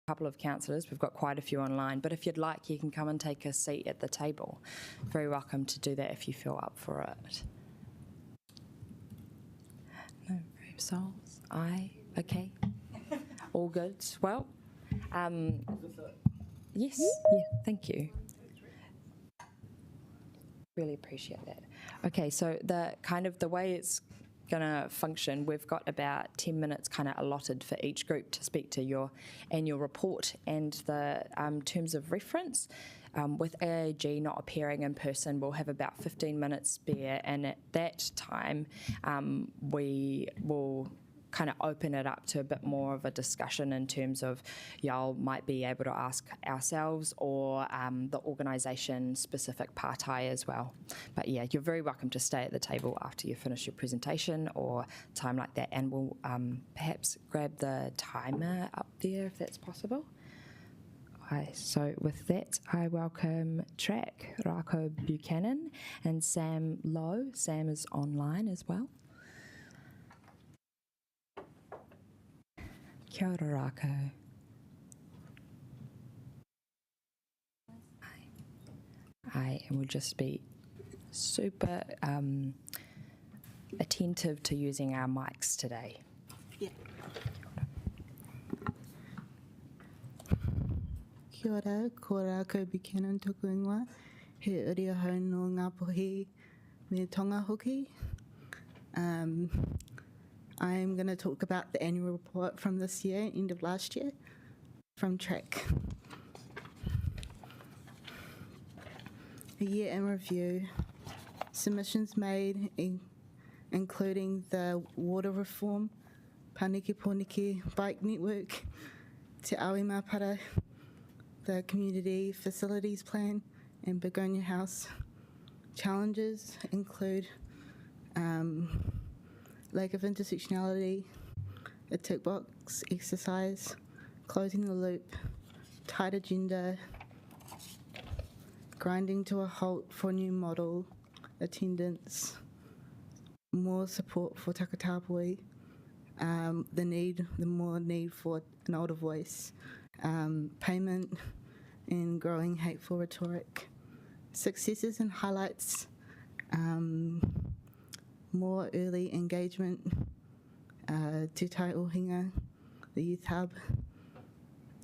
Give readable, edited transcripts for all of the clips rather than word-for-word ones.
couple of councillors. We've got quite a few online, but if you'd like, you can come and take a seat at the table. Very welcome to do that if you feel up for it. No, brave souls. Aye. Okay. All good. Well, yes. Yeah. Thank you. Really appreciate that. Okay, so the way it's going to function, we've got about 10 minutes kind of allotted for each group to speak to your annual report and the terms of reference. With AAG not appearing in person, we'll have about 15 minutes spare, and at that time we will kind of open it up to a bit more of a discussion in terms of y'all might be able to ask ourselves or the organisation specific partai as well. But yeah, you're very welcome to stay at the table after you finish your presentation or time like that, and we'll perhaps grab the timer up there if that's possible. Okay, so with that, I welcome Track, Rako Buchanan, and Sam Lowe. Sam is online as well. Kia ora, Rako. Hi, and we'll just be super attentive to using our mics today. Yeah. Kia ora, ko Rako Buchanan tōku ingoa. He uri ahau no ngā pohi me tonga hoki. I'm going to talk about the annual report from this year, end of last year, from Track. A year in review, submissions made, including the water reform, Paniki Poniki bike network, Te Awi Mapara, the community facilities plan, and Begonia House. Challenges include lack of intersectionality, a tick box exercise, closing the loop, tight agenda, grinding to a halt for new model, attendance, more support for Takatapui, the more need for an older voice, payment and growing hateful rhetoric, successes and highlights, more early engagement, Te Tai Ohinga, the Youth Hub,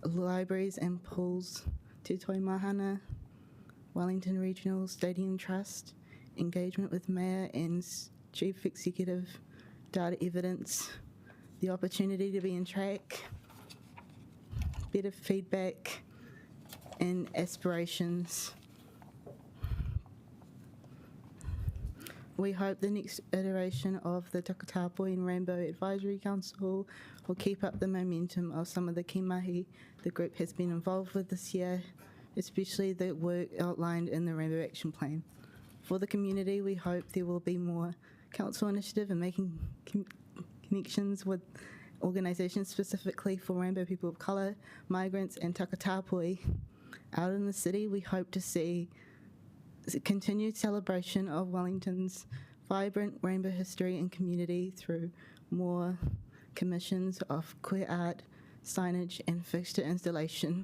libraries and pools, Te Toi Mahana, Wellington Regional Stadium Trust, engagement with Mayor and Chief Executive, data evidence, the opportunity to be in Track, better feedback and aspirations. We hope the next iteration of the Takatapui and Rainbow Advisory Council will keep up the momentum of some of the key mahi the group has been involved with this year, especially the work outlined in the Rainbow Action Plan. For the community, we hope there will be more council initiative in making connections with organisations specifically for Rainbow people of colour, migrants and Takatapui. Out in the city, we hope to see continued celebration of Wellington's vibrant rainbow history and community through more commissions of queer art, signage and fixture installation.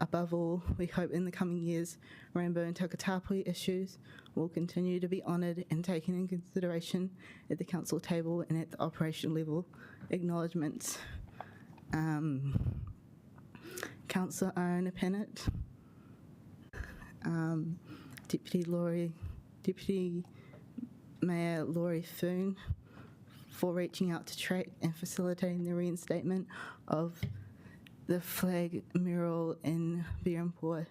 Above all, we hope in the coming years, Rainbow and Takatapui issues will continue to be honoured and taken in consideration at the council table and at the operational level. Acknowledgements. Councillor Aaron Pennant, Deputy Mayor Laurie Foon for reaching out to Track and facilitating the reinstatement of the flag mural in Birrampore,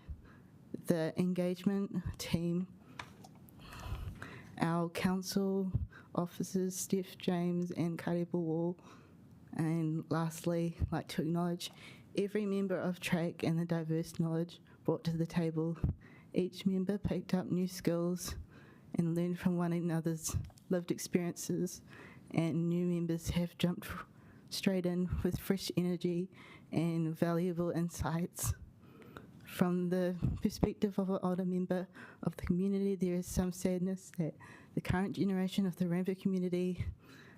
the engagement team, our council officers, Steph James and Karibu Wall, and lastly, I'd like to acknowledge every member of Track and the diverse knowledge brought to the table. Each member picked up new skills and learned from one another's lived experiences, and new members have jumped straight in with fresh energy and valuable insights. From the perspective of an older member of the community, there is some sadness that the current generation of the Rainbow community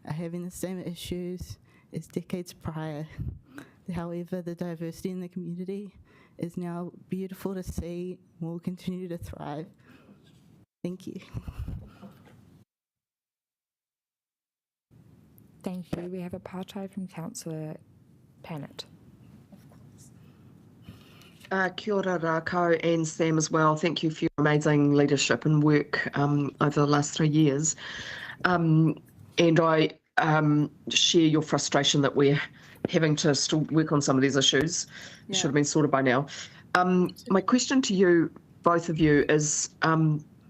are having the same issues as decades prior. However, the diversity in the community is now beautiful to see, will continue to thrive. Thank you. Thank you. We have a partai from Councillor Pannett. Kia ora rākau and Sam as well. Thank you for your amazing leadership and work over the last 3 years. And I share your frustration that we're having to still work on some of these issues. Should have been sorted by now. My question to you, both of you, is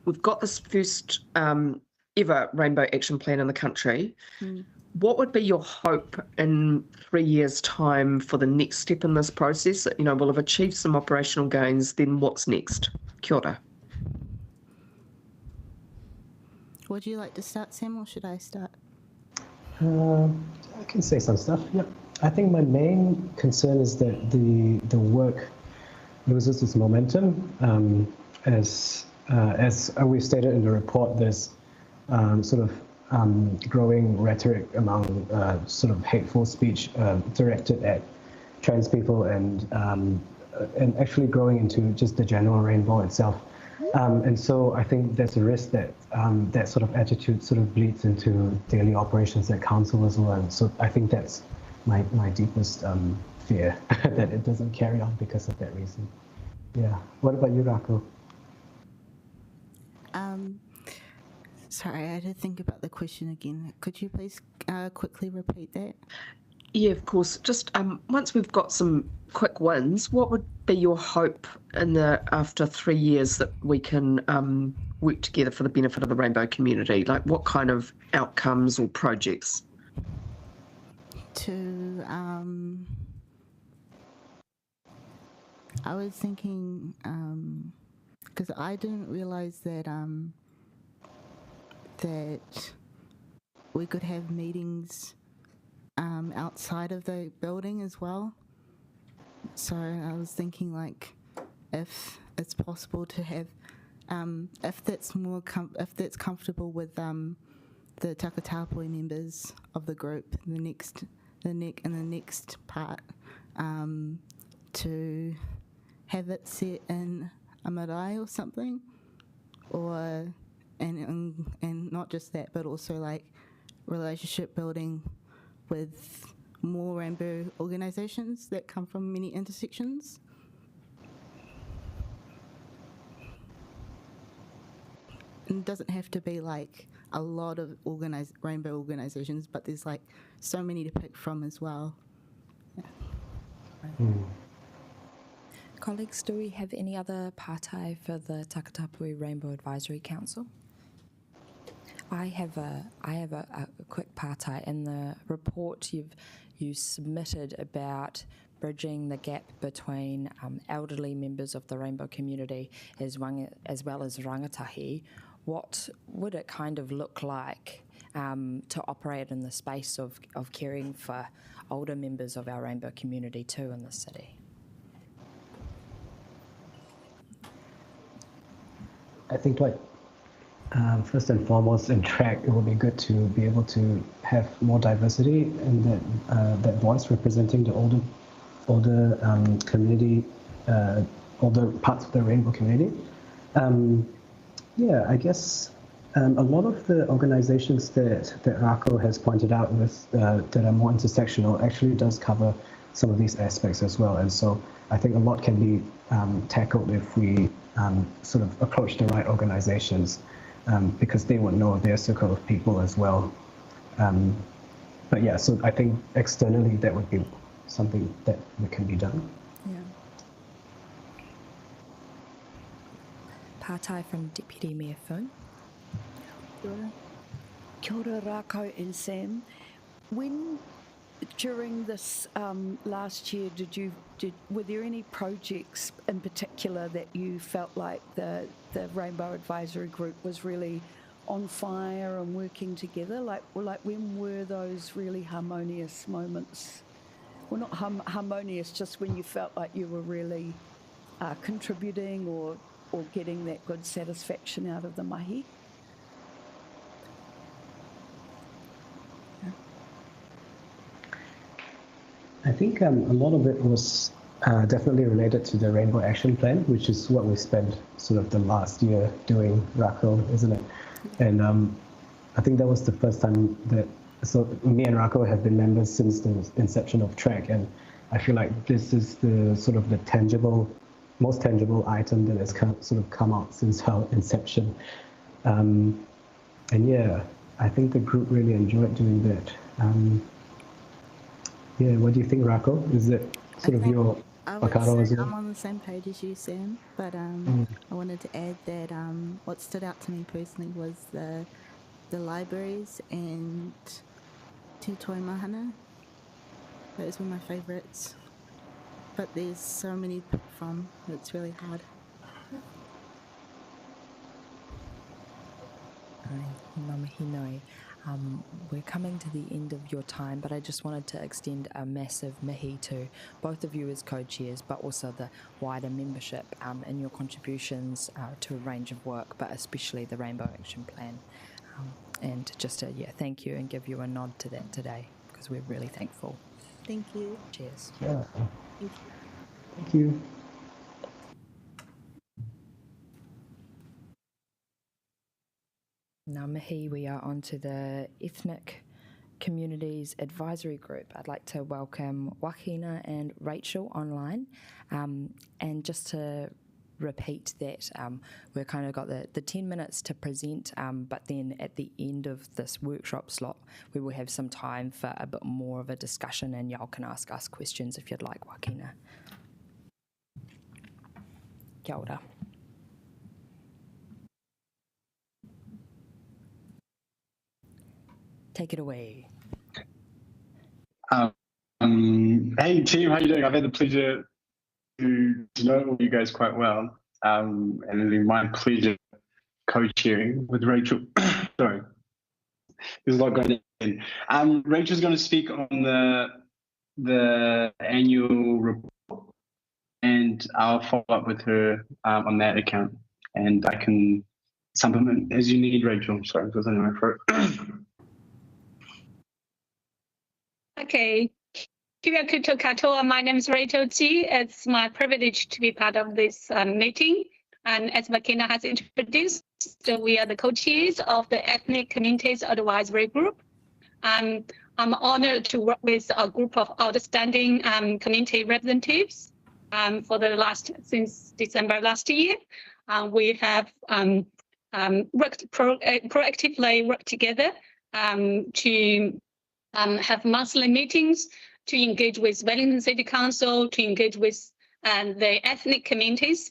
we've got this first ever Rainbow Action Plan in the country. What would be your hope in 3 years' time for the next step in this process? You know, we'll have achieved some operational gains, then what's next? Kia ora. Would you like to start, Sam, or should I start? I can say some stuff. Yeah, I think my main concern is that the work loses its momentum. As we stated in the report, there's sort of growing rhetoric among sort of hateful speech directed at trans people and actually growing into just the general rainbow itself. And so I think there's a risk that that sort of attitude sort of bleeds into daily operations at council as well. And so I think that's my deepest fear, that it doesn't carry on because of that reason. Yeah. What about you, Rako? Sorry, I had to think about the question again. Could you please quickly repeat that? Yeah, of course. Just once we've got some quick wins, what would be your hope in the after 3 years that we can work together for the benefit of the rainbow community? Like what kind of outcomes or projects? I was thinking, because I didn't realize that that we could have meetings outside of the building as well. So I was thinking, like, if it's possible to have, if that's comfortable with the Takatapui members of the group, in the next part, to have it set in a marae or something, or and not just that, but also like relationship building with more rainbow organisations that come from many intersections. And it doesn't have to be like a lot of rainbow organisations, but there's like so many to pick from as well. Yeah. Colleagues, do we have any other partai for the Takatapui Rainbow Advisory Council? I have a quick partai. In the report you submitted about bridging the gap between elderly members of the rainbow community as well as rangatahi. What would it kind of look like to operate in the space of caring for older members of our rainbow community too in the city? I think first and foremost in track, it would be good to be able to have more diversity in that voice representing the older community, older parts of the rainbow community. Yeah, I guess a lot of the organizations that Rako has pointed out with that are more intersectional actually does cover some of these aspects as well. And so I think a lot can be tackled if we sort of approach the right organizations, because they would know their circle of people as well. But yeah, so I think externally that would be something that can be done. Yeah. Partai from Deputy Mayor Foon. Kia ora Rako and Sam. When during this last year, were there any projects in particular that you felt like the Rainbow Advisory Group was really on fire and working together? Like when were those really harmonious moments? Well, not harmonious, just when you felt like you were really contributing or getting that good satisfaction out of the mahi? I think a lot of it was definitely related to the Rainbow Action Plan, which is what we spent sort of the last year doing, Rako, isn't it? And I think that was the first time that, so me and Rako have been members since the inception of TRAC, and I feel like this is the sort of the most tangible item that has come out since our inception. And yeah, I think the group really enjoyed doing that. Yeah, what do you think, Rako? Is it sort of your Wakaro as well? I'm on the same page as you, Sam, but I wanted to add that what stood out to me personally was the libraries and Te Toi Mahana. Those were my favourites. But there's so many to pick from, it's really hard. Mamahinoi, we're coming to the end of your time, but I just wanted to extend a massive mihi to both of you as co-chairs, but also the wider membership and your contributions to a range of work, but especially the Rainbow Action Plan. And just to thank you and give you a nod to that today, because we're really thankful. Thank you. Cheers. Yeah. Thank you. Thank you. Now, Mihi, we are on to the Ethnic Communities Advisory Group. I'd like to welcome Joaquina and Rachel online. And just to repeat that, we've kind of got the 10 minutes to present, but then at the end of this workshop slot, we will have some time for a bit more of a discussion, and y'all can ask us questions if you'd like, Joaquina. Kia ora. Take it away. Hey team, how you doing? I've had the pleasure to know you guys quite well, and it's been my pleasure co-chairing with Rachel. Sorry, there's a lot going in. Rachel's going to speak on the annual report, and I'll follow up with her on that account, and I can supplement as you need, Rachel. Sorry, because I know my throat. Okay. Kia kuto katoa. My name is Rachel Chi. It's my privilege to be part of this meeting. And as Makina has introduced, we are the co-chairs of the Ethnic Communities Advisory Group. I'm honored to work with a group of outstanding community representatives since December last year. We have proactively worked together to have monthly meetings, to engage with Wellington City Council, to engage with the ethnic communities,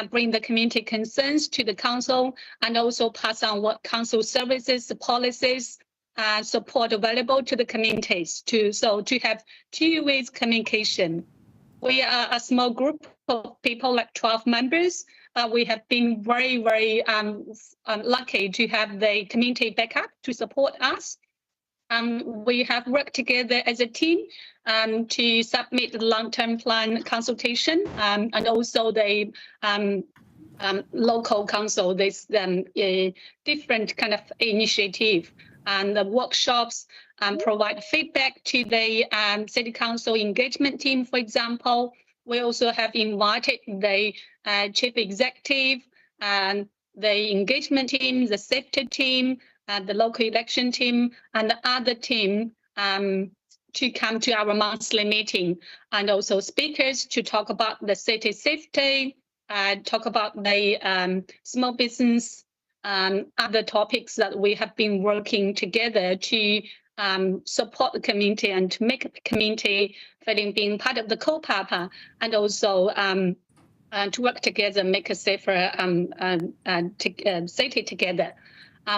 bring the community concerns to the council, and also pass on what council services, policies, support available to the communities. To have two-way communication. We are a small group of people, like 12 members. We have been very, very lucky to have the community backup to support us. We have worked together as a team to submit the long-term plan consultation and also the local council, this different kind of initiative. And the workshops provide feedback to the city council engagement team, for example. We also have invited the chief executive, and the engagement team, the safety team, the local election team, and the other team to come to our monthly meeting, and also speakers to talk about the city safety, talk about the small business, other topics that we have been working together to support the community and to make the community feeling being part of the Kaupapa, and also to work together, make a safer city together.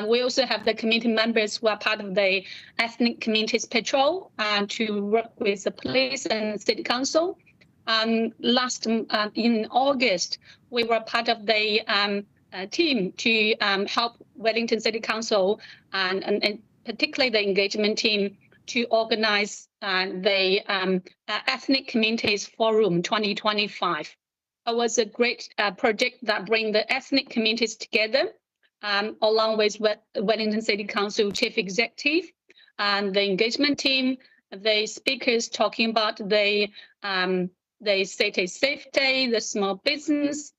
We also have the community members who are part of the Ethnic Communities Patrol to work with the police and city council. In August, we were part of the team to help Wellington City Council and particularly the engagement team to organize the Ethnic Communities Forum 2025. It was a great project that brings the ethnic communities together, along with Wellington City Council Chief Executive and the engagement team, the speakers talking about the city safety, the small business,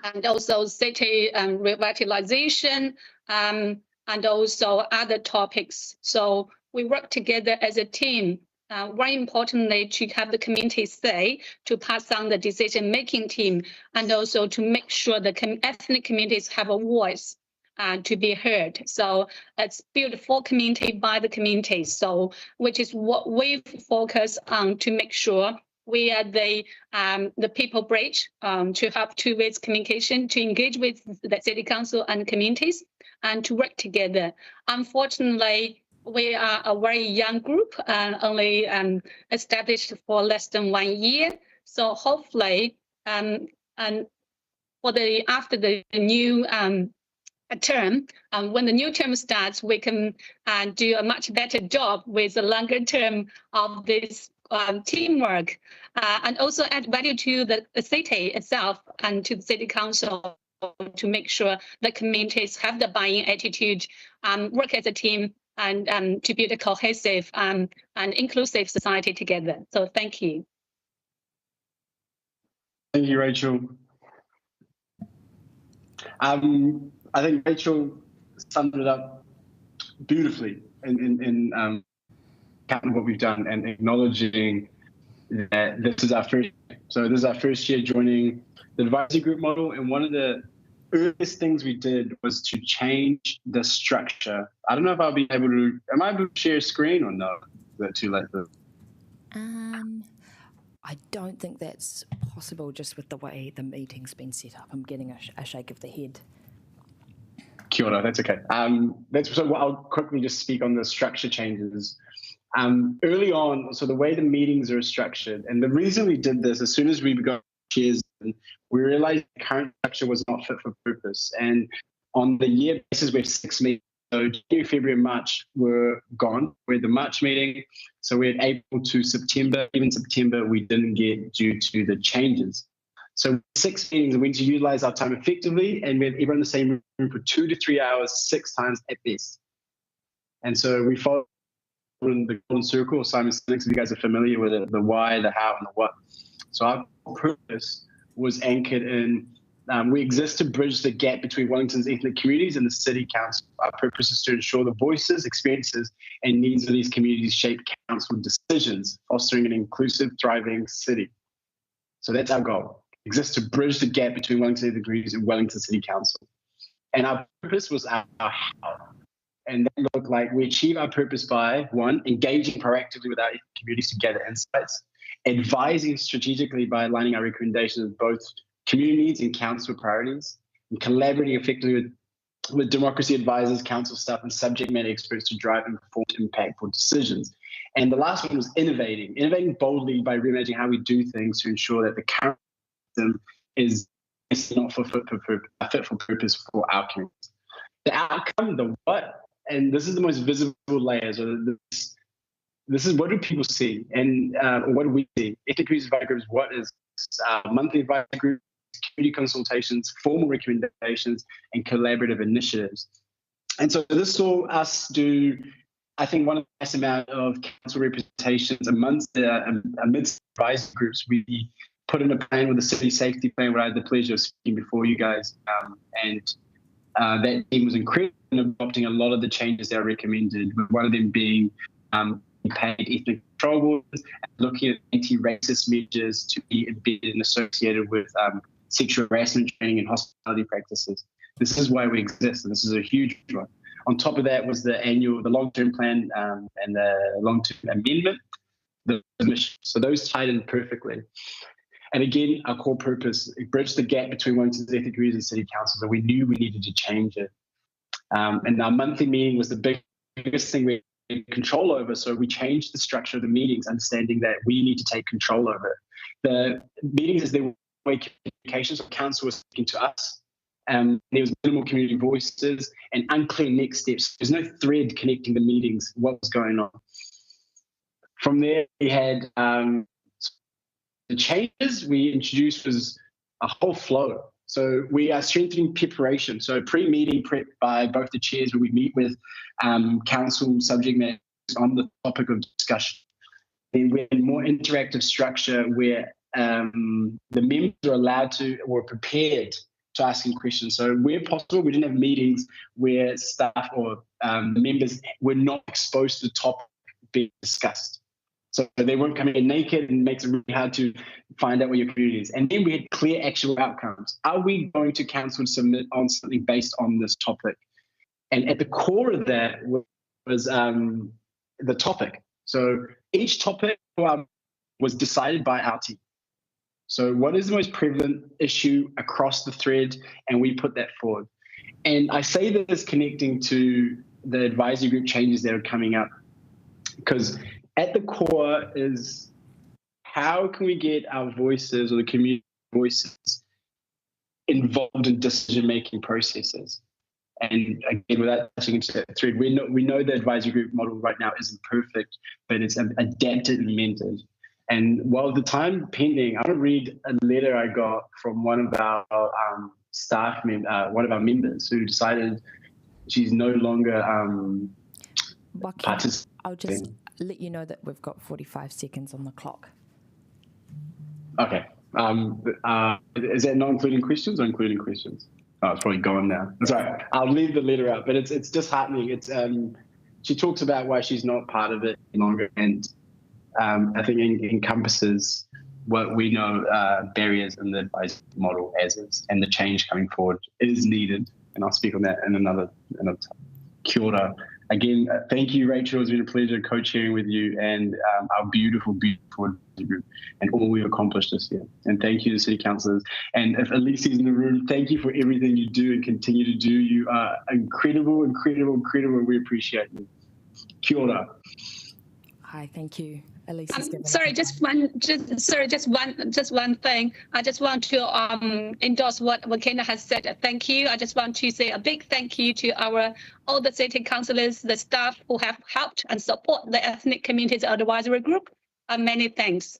and also city revitalization, and also other topics. So we work together as a team. Very importantly, to have the community say, to pass on the decision-making team, and also to make sure the ethnic communities have a voice to be heard. So it's built for community by the community. So which is what we focus on to make sure we are the people bridge to have two-way communication, to engage with the city council and communities, and to work together. Unfortunately, we are a very young group, only established for less than 1 year. So hopefully, and for after the new term, when the new term starts, we can do a much better job with the longer term of this teamwork, and also add value to the city itself and to the city council to make sure the communities have the buying attitude, work as a team, and to build a cohesive and inclusive society together. So thank you. Thank you, Rachel. I think Rachel summed it up beautifully in what we've done and acknowledging that this is our first. So this is our first year joining the advisory group model, and one of the earliest things we did was to change the structure. I don't know if I'll be able to. Am I able to share a screen or no? Is that too late? I don't think that's possible just with the way the meeting's been set up. I'm getting a shake of the head. Kia ora, that's okay. So I'll quickly just speak on the structure changes. Early on, so the way the meetings are structured, and the reason we did this, as soon as we got chairs, we realized the current structure was not fit for purpose. And on the year basis, we have 6 meetings. So January, February, and March were gone. We had the March meeting. So we had April to September. Even September, we didn't get due to the changes. So 6 meetings, we need to utilize our time effectively, and we had everyone in the same room for 2 to 3 hours, 6 times at best. And so we followed in the golden circle, or Simon Sinek, if you guys are familiar with it, the why, the how, and the what. So our purpose was anchored in, we exist to bridge the gap between Wellington's ethnic communities and the city council. Our purpose is to ensure the voices, experiences, and needs of these communities shape council decisions, fostering an inclusive, thriving city. So that's our goal. Exist to bridge the gap between Wellington's ethnic communities and Wellington City Council. And our purpose was our how. And that looked like we achieve our purpose by, 1, engaging proactively with our ethnic communities to gather insights, advising strategically by aligning our recommendations with both community needs and council priorities, and collaborating effectively with democracy advisors, council staff, and subject matter experts to drive informed, impactful decisions. And the last one was innovating boldly by reimagining how we do things to ensure that the current system is not fit for purpose for our communities. The outcome, the what, and this is the most visible layers. This is, what do people see, and what do we see? Ethnic communities advisory groups, what is monthly advisory groups, community consultations, formal recommendations, and collaborative initiatives. And so this saw us do, I think, one of the best amount of council representations amidst advisory groups. We put in a plan with the city safety plan, where I had the pleasure of speaking before you guys, and that team was incredible in adopting a lot of the changes that are recommended, one of them being paid ethnic control boards, and looking at anti-racist measures to be embedded and associated with sexual harassment training and hospitality practices. This is why we exist, and this is a huge one. On top of that was the long-term plan and the long-term amendment, the mission. So those tied in perfectly. And again, our core purpose, it bridged the gap between Wellington's ethnic communities and city councils, and we knew we needed to change it. And our monthly meeting was the biggest thing we had control over. So we changed the structure of the meetings, understanding that we need to take control over it. The meetings, as they were communications, council was speaking to us. There was minimal community voices and unclear next steps. There's no thread connecting the meetings, what was going on. From there, we had the changes we introduced was a whole flow. So we are strengthening preparation. So pre-meeting prep by both the chairs, where we meet with council subject matters on the topic of discussion. then we had more interactive structure where the members are allowed to or prepared to asking questions. So where possible, we didn't have meetings where staff or members were not exposed to the topic being discussed. So they weren't coming in naked, and it makes it really hard to find out where your community is. And then we had clear actual outcomes. Are we going to council to submit on something based on this topic? And at the core of that was the topic. So each topic was decided by our team. So what is the most prevalent issue across the thread? And we put that forward. And I say this connecting to the advisory group changes that are coming up, because at the core is how can we get our voices or the community voices involved in decision-making processes? And again, without touching into that thread, we know the advisory group model right now isn't perfect, but it's adapted and amended. And while the time pending, I want to read a letter I got from one of our staff, one of our members, who decided she's no longer participating. I'll just let you know that we've got 45 seconds on the clock. Okay. Is that not including questions or including questions? Oh, it's probably gone now. That's all right. I'll leave the letter out, but it's disheartening. It's she talks about why she's not part of it any longer, and I think it encompasses what we know barriers in the advisory model as is, and the change coming forward is needed. And I'll speak on that in another time. Kia ora. Again, thank you, Rachel. It's been a pleasure co-chairing with you and our beautiful, beautiful group and all we've accomplished this year. And thank you to city councillors. And if Elise's in the room, thank you for everything you do and continue to do. You are incredible, incredible, incredible, and we appreciate you. Kia ora. Hi, thank you. Elise. Sorry, just one thing. I just want to endorse what Wakena has said. Thank you. I just want to say a big thank you to all the city councillors, the staff who have helped and support the Ethnic Communities Advisory Group. Many thanks.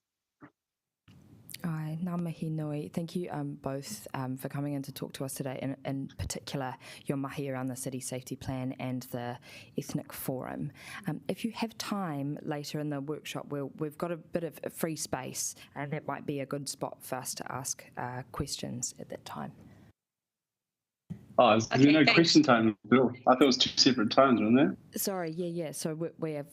Ai, ngā mihi nui. Thank you both for coming in to talk to us today, in particular your mahi around the City Safety Plan and the Ethnic Forum. If you have time later in the workshop, we've got a bit of free space, and that might be a good spot for us to ask questions at that time. Oh, is there no question time, Bill? I thought it was two separate times, wasn't there? Sorry, yeah. So we have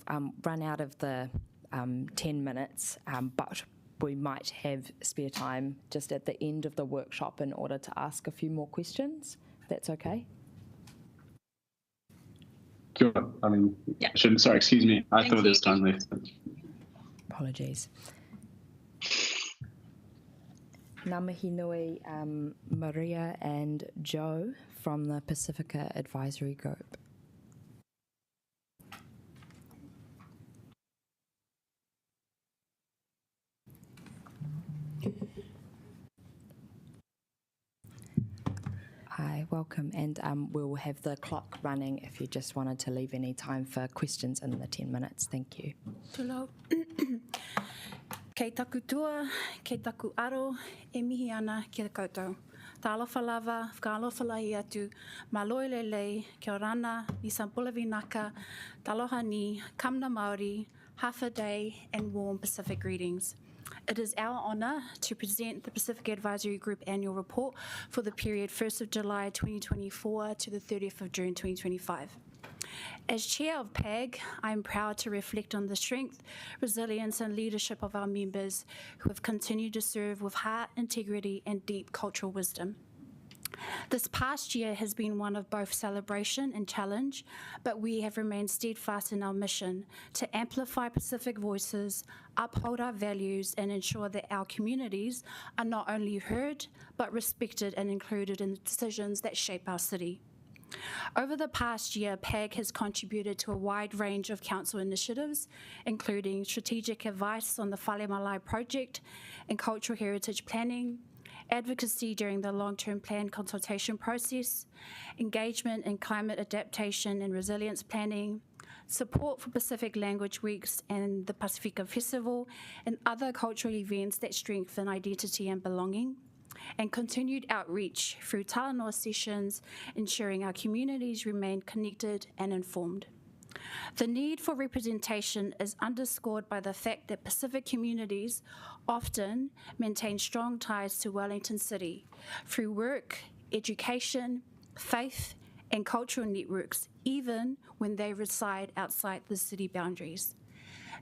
run out of the 10 minutes, but we might have spare time just at the end of the workshop in order to ask a few more questions. That's okay? Sure. I mean, yeah. Sorry, excuse me. I thought there's time left. Apologies. Ngā mihi nui, Maria and Joe from the Pacifica Advisory Group. Hi, welcome, and we'll have the clock running if you just wanted to leave any time for questions in the 10 minutes. Thank you. Tūlau. Kei taku tua, kei taku aro, e mihi ana ki te koutou. Tā alofa lava, whakaalofa lai atu, mā loi lelei, kia orana, ni Sampulavi Naka, taloha ni, kamna Māori, half a day, and warm Pacific greetings. It is our honour to present the Pacific Advisory Group annual report for the period 1st of July 2024 to the 30th of June 2025. As Chair of PAG, I am proud to reflect on the strength, resilience and leadership of our members who have continued to serve with heart, integrity and deep cultural wisdom. This past year has been one of both celebration and challenge, but we have remained steadfast in our mission to amplify Pacific voices, uphold our values, and ensure that our communities are not only heard, but respected and included in the decisions that shape our city. Over the past year, PAG has contributed to a wide range of council initiatives, including strategic advice on the Whale Malai project and cultural heritage planning, advocacy during the long-term plan consultation process, engagement in climate adaptation and resilience planning, support for Pacific Language Weeks and the Pacifica Festival, and other cultural events that strengthen identity and belonging, and continued outreach through Talanoa sessions, ensuring our communities remain connected and informed. The need for representation is underscored by the fact that Pacific communities often maintain strong ties to Wellington City through work, education, faith, and cultural networks, even when they reside outside the city boundaries.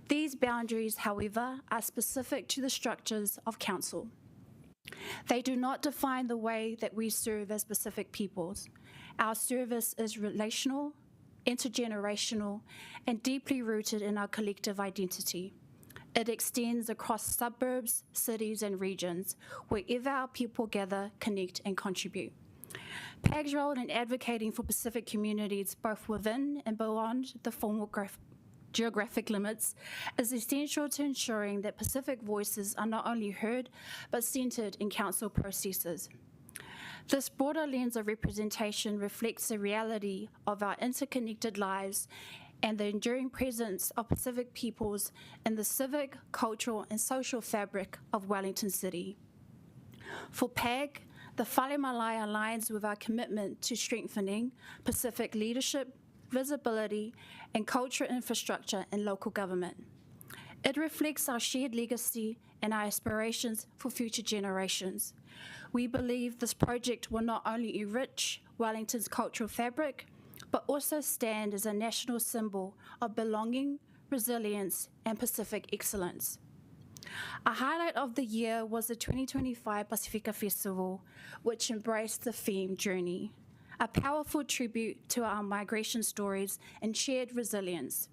These boundaries, however, are specific to the structures of council. They do not define the way that we serve as Pacific peoples. Our service is relational, intergenerational, and deeply rooted in our collective identity. It extends across suburbs, cities, and regions, wherever our people gather, connect, and contribute. PAG's role in advocating for Pacific communities, both within and beyond the formal geographic limits, is essential to ensuring that Pacific voices are not only heard, but centered in council processes. This broader lens of representation reflects the reality of our interconnected lives and the enduring presence of Pacific peoples in the civic, cultural, and social fabric of Wellington City. For PAG, the Whare Malai aligns with our commitment to strengthening Pacific leadership, visibility, and cultural infrastructure in local government. It reflects our shared legacy and our aspirations for future generations. We believe this project will not only enrich Wellington's cultural fabric, but also stand as a national symbol of belonging, resilience, and Pacific excellence. A highlight of the year was the 2025 Pacifica Festival, which embraced the theme Journey, a powerful tribute to our migration stories and shared resilience.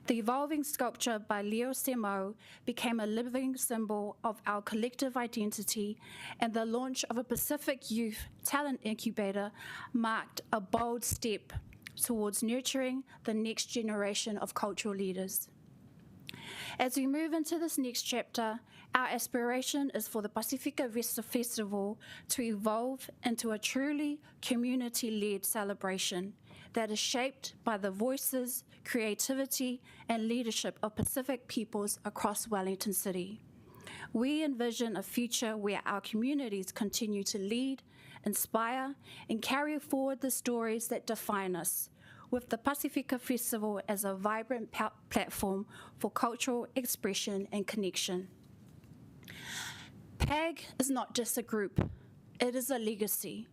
The evolving sculpture by Leo Semo became a living symbol of our collective identity, and the launch of a Pacific Youth Talent Incubator marked a bold step towards nurturing the next generation of cultural leaders. As we move into this next chapter, our aspiration is for the Pacifica Festival to evolve into a truly community-led celebration that is shaped by the voices, creativity, and leadership of Pacific peoples across Wellington City. We envision a future where our communities continue to lead, inspire, and carry forward the stories that define us, with the Pacifica Festival as a vibrant platform for cultural expression and connection. PAG is not just a group, it is a legacy.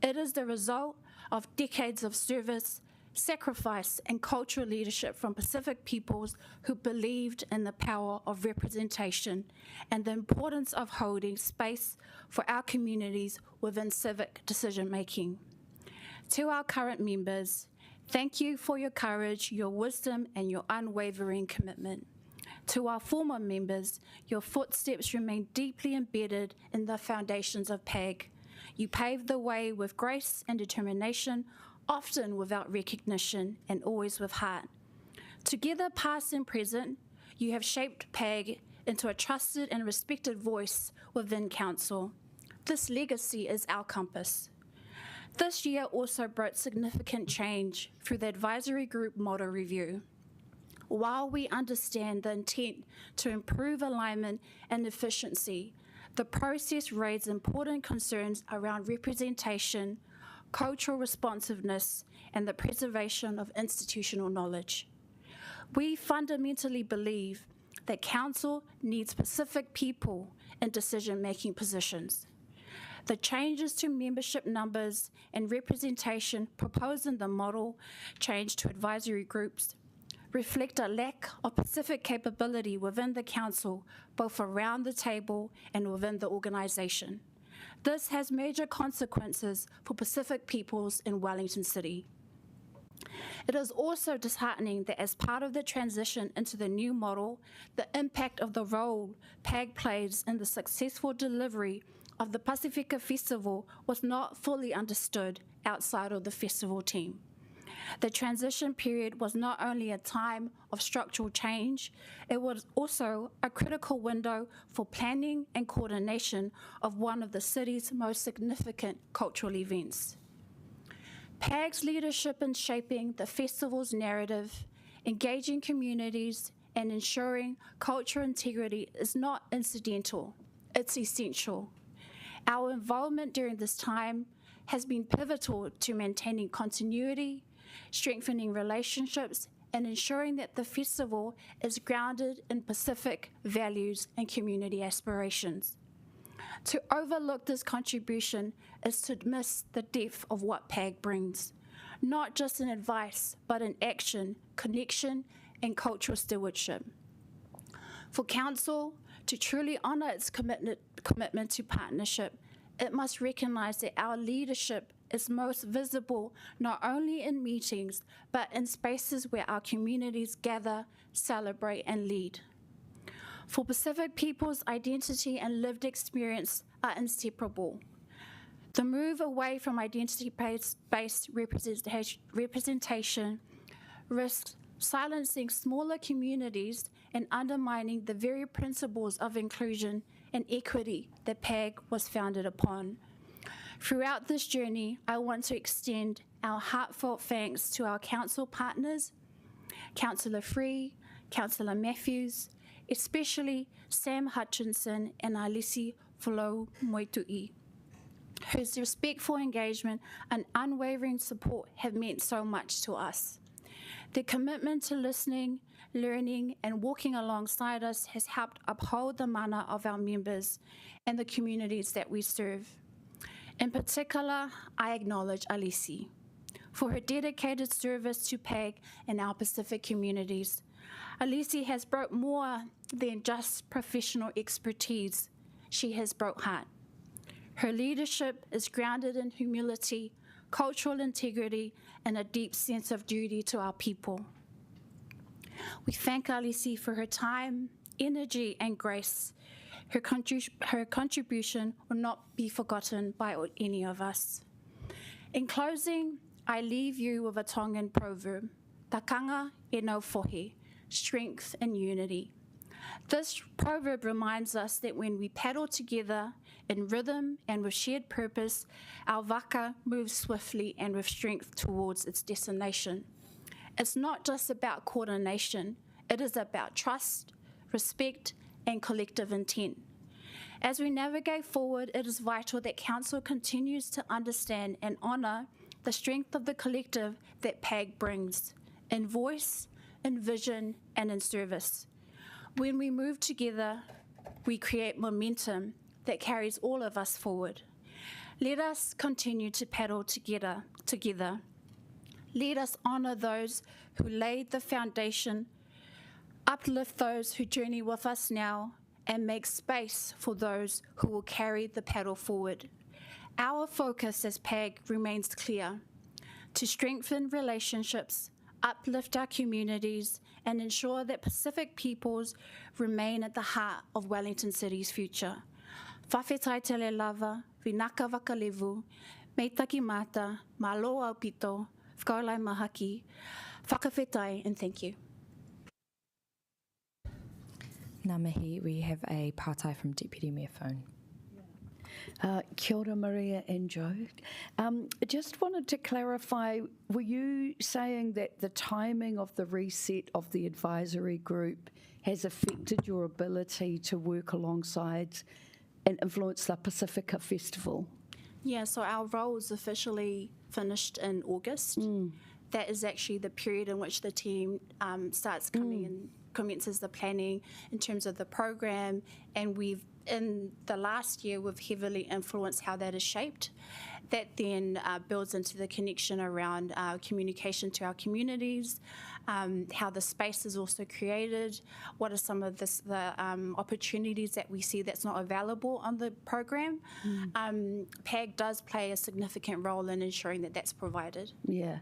It is the result of decades of service, sacrifice, and cultural leadership from Pacific peoples who believed in the power of representation and the importance of holding space for our communities within civic decision-making. To our current members, thank you for your courage, your wisdom, and your unwavering commitment. To our former members, your footsteps remain deeply embedded in the foundations of PAG. You paved the way with grace and determination, often without recognition and always with heart. Together, past and present, you have shaped PAG into a trusted and respected voice within Council. This legacy is our compass. This year also brought significant change through the advisory group model review. While we understand the intent to improve alignment and efficiency, the process raised important concerns around representation, cultural responsiveness, and the preservation of institutional knowledge. We fundamentally believe that Council needs Pacific people in decision-making positions. The changes to membership numbers and representation proposed in the model change to advisory groups reflect a lack of Pacific capability within the Council, both around the table and within the organisation. This has major consequences for Pacific peoples in Wellington City. It is also disheartening that as part of the transition into the new model, the impact of the role PAG plays in the successful delivery of the Pacifica Festival was not fully understood outside of the festival team. The transition period was not only a time of structural change, it was also a critical window for planning and coordination of one of the city's most significant cultural events. PAG's leadership in shaping the festival's narrative, engaging communities, and ensuring cultural integrity is not incidental, it's essential. Our involvement during this time has been pivotal to maintaining continuity, strengthening relationships, and ensuring that the festival is grounded in Pacific values and community aspirations. To overlook this contribution is to miss the depth of what PAG brings, not just in advice, but in action, connection, and cultural stewardship. For Council to truly honour its commitment to partnership, it must recognise that our leadership is most visible not only in meetings, but in spaces where our communities gather, celebrate, and lead. For Pacific people's identity and lived experience are inseparable. The move away from identity-based representation risks silencing smaller communities and undermining the very principles of inclusion and equity that PAG was founded upon. Throughout this journey, I want to extend our heartfelt thanks to our council partners, Councillor Free, Councillor Matthews, especially Sam Hutchinson and Alisi Folo Moitui, whose respectful engagement and unwavering support have meant so much to us. Their commitment to listening, learning, and walking alongside us has helped uphold the mana of our members and the communities that we serve. In particular, I acknowledge Alisi for her dedicated service to PAG and our Pacific communities. Alisi has brought more than just professional expertise. She has brought heart. Her leadership is grounded in humility, cultural integrity, and a deep sense of duty to our people. We thank Alisi for her time, energy, and grace. Her contribution will not be forgotten by any of us. In closing, I leave you with a Tongan proverb, takanga e nau fohi, strength and unity. This proverb reminds us that when we paddle together in rhythm and with shared purpose, our waka moves swiftly and with strength towards its destination. It's not just about coordination, it is about trust, respect, and collective intent. As we navigate forward, it is vital that Council continues to understand and honour the strength of the collective that PAG brings, in voice, in vision, and in service. When we move together, we create momentum that carries all of us forward. Let us continue to paddle together. Let us honour those who laid the foundation, uplift those who journey with us now, and make space for those who will carry the paddle forward. Our focus as PAG remains clear: to strengthen relationships, uplift our communities, and ensure that Pacific peoples remain at the heart of Wellington City's future. Whawhetai tele lava, vinaka wakalevu, meitaki mata, malo au pito, whakaulai mahaki, whakawhetai, and thank you. Ngā mihi, we have a pātai from Deputy Mayor Phone. Kia ora, Maria and Joe. Just wanted to clarify, were you saying that the timing of the reset of the advisory group has affected your ability to work alongside and influence the Pacifica Festival? Yeah, so our role is officially finished in August. That is actually the period in which the team starts coming in, commences the planning in terms of the program, and in the last year, we've heavily influenced how that is shaped. That then builds into the connection around communication to our communities, how the space is also created, what are some of the opportunities that we see that's not available on the program. PAG does play a significant role in ensuring that that's provided. Yeah.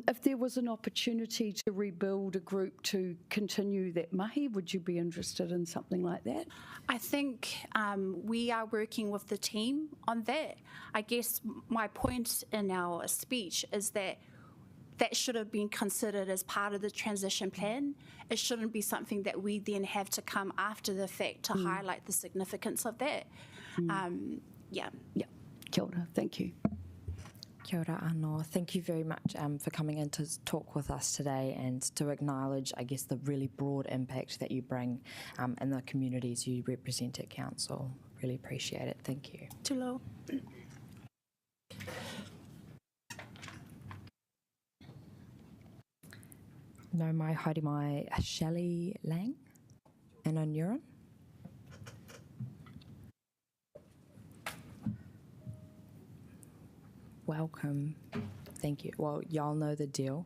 If there was an opportunity to rebuild a group to continue that mahi, would you be interested in something like that? I think we are working with the team on that. I guess my point in our speech is that should have been considered as part of the transition plan. It shouldn't be something that we then have to come after the fact to highlight the significance of that. Yeah. Kia ora, thank you. Kia ora anō. Thank you very much for coming in to talk with us today and to acknowledge, I guess, the really broad impact that you bring in the communities you represent at Council. Really appreciate it. Thank you. Tulo. No mai haere mai Shelley Lang and Onuran. Welcome. Thank you. Well, y'all know the deal.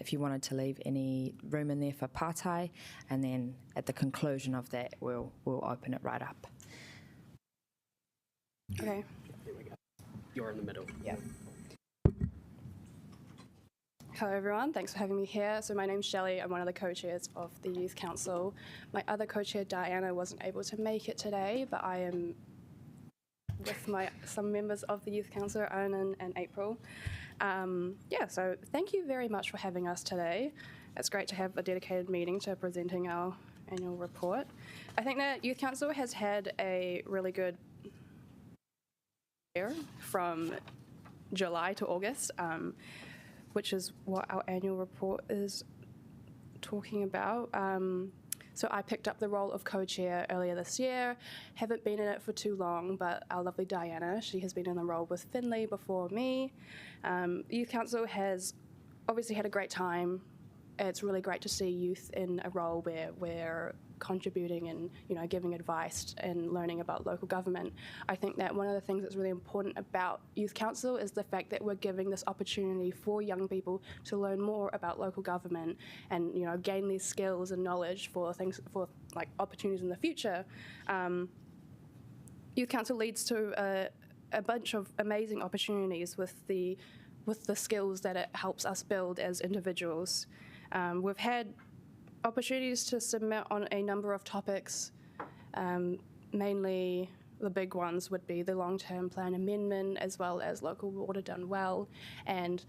If you wanted to leave any room in there for partai, and then at the conclusion of that, we'll open it right up. Okay. Here we go. You're in the middle. Yeah. Hello everyone, thanks for having me here. So my name's Shelley, I'm one of the co-chairs of the Youth Council. My other co-chair, Diana, wasn't able to make it today, but I am with some members of the Youth Council, Onan and April. So thank you very much for having us today. It's great to have a dedicated meeting to presenting our annual report. I think that Youth Council has had a really good year from July to August, which is what our annual report is talking about. So I picked up the role of co-chair earlier this year. Haven't been in it for too long, but our lovely Diana, she has been in the role with Finley before me. Youth Council has obviously had a great time. It's really great to see youth in a role where we're contributing and giving advice and learning about local government. I think that one of the things that's really important about Youth Council is the fact that we're giving this opportunity for young people to learn more about local government and gain these skills and knowledge for things like opportunities in the future. Youth Council leads to a bunch of amazing opportunities with the skills that it helps us build as individuals. We've had opportunities to submit on a number of topics. Mainly the big ones would be the long-term plan amendment as well as local water done well. And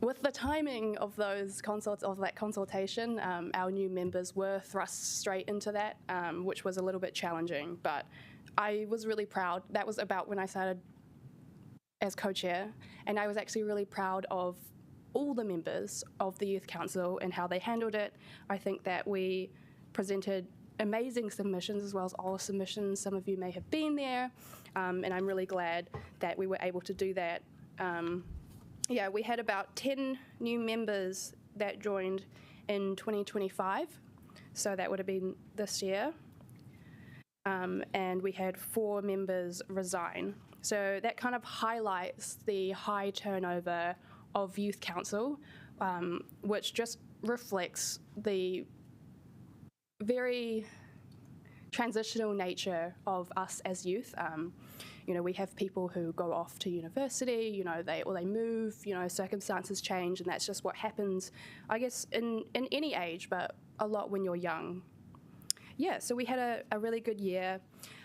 with the timing of those consultation, our new members were thrust straight into that, which was a little bit challenging, but I was really proud. That was about when I started as co-chair, and I was actually really proud of all the members of the Youth Council and how they handled it. I think that we presented amazing submissions as well as all submissions. Some of you may have been there, and I'm really glad that we were able to do that. We had about 10 new members that joined in 2025, so that would have been this year. And we had 4 members resign. So that kind of highlights the high turnover of Youth Council, which just reflects the very transitional nature of us as youth. We have people who go off to university, they move, circumstances change, and that's just what happens, I guess, in any age, but a lot when you're young. Yeah, so we had a really good year.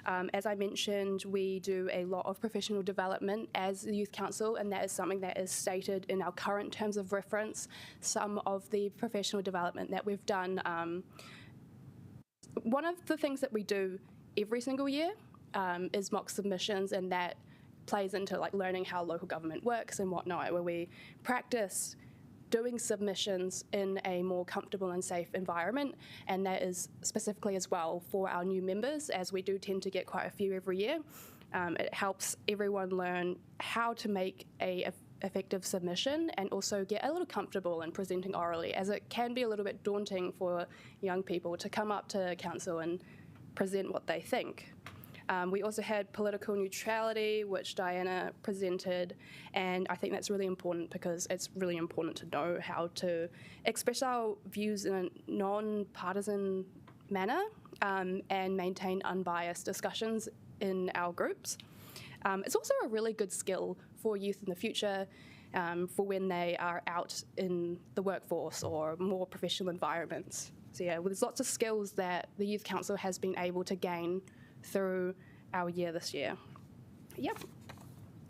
As I mentioned, we do a lot of professional development as the Youth Council, and that is something that is stated in our current terms of reference. Some of the professional development that we've done, one of the things that we do every single year is mock submissions, and that plays into learning how local government works and whatnot, where we practice doing submissions in a more comfortable and safe environment, and that is specifically as well for our new members, as we do tend to get quite a few every year. It helps everyone learn how to make a effective submission and also get a little comfortable in presenting orally, as it can be a little bit daunting for young people to come up to council and present what they think. We also had political neutrality, which Diana presented, and I think that's really important because it's really important to know how to express our views in a non-partisan manner and maintain unbiased discussions in our groups. It's also a really good skill for youth in the future, for when they are out in the workforce or more professional environments. So yeah, there's lots of skills that the Youth Council has been able to gain through our year this year. Yep.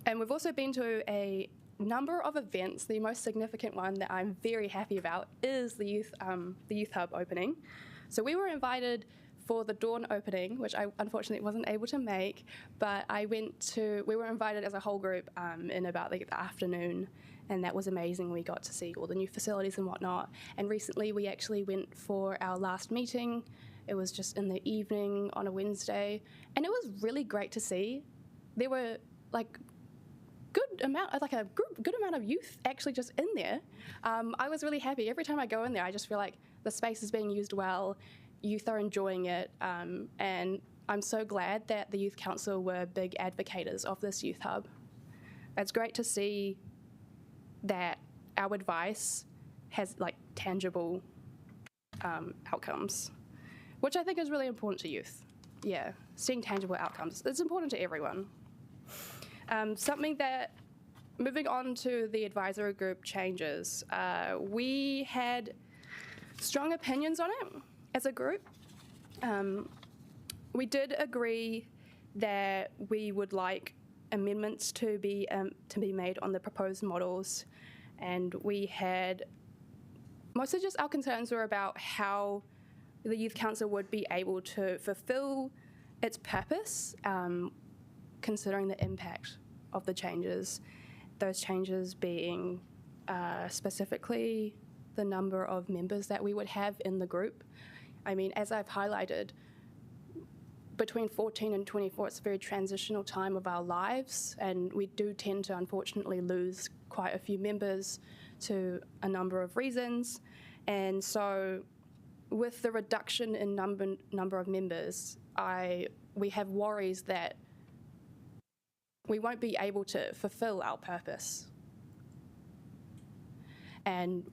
And we've also been to a number of events. The most significant one that I'm very happy about is the Youth Hub opening. So we were invited for the dawn opening, which I unfortunately wasn't able to make, but we were invited as a whole group in about the afternoon, and that was amazing. We got to see all the new facilities and whatnot. And recently we actually went for our last meeting. It was just in the evening on a Wednesday, and it was really great to see. There were good amount, like a good amount of youth actually just in there. I was really happy. Every time I go in there, I just feel like the space is being used well, youth are enjoying it, and I'm so glad that the Youth Council were big advocates of this youth hub. It's great to see that our advice has like tangible outcomes, which I think is really important to youth. Yeah, seeing tangible outcomes. It's important to everyone. Something that, moving on to the advisory group changes, we had strong opinions on it as a group. We did agree that we would like amendments to be made on the proposed models, and we had mostly just our concerns were about how the Youth Council would be able to fulfil its purpose, considering the impact of the changes. Those changes being specifically the number of members that we would have in the group. I mean, as I've highlighted, between 14 and 24, it's a very transitional time of our lives, and we do tend to unfortunately lose quite a few members to a number of reasons. And so with the reduction in number of members, we have worries that we won't be able to fulfill our purpose. And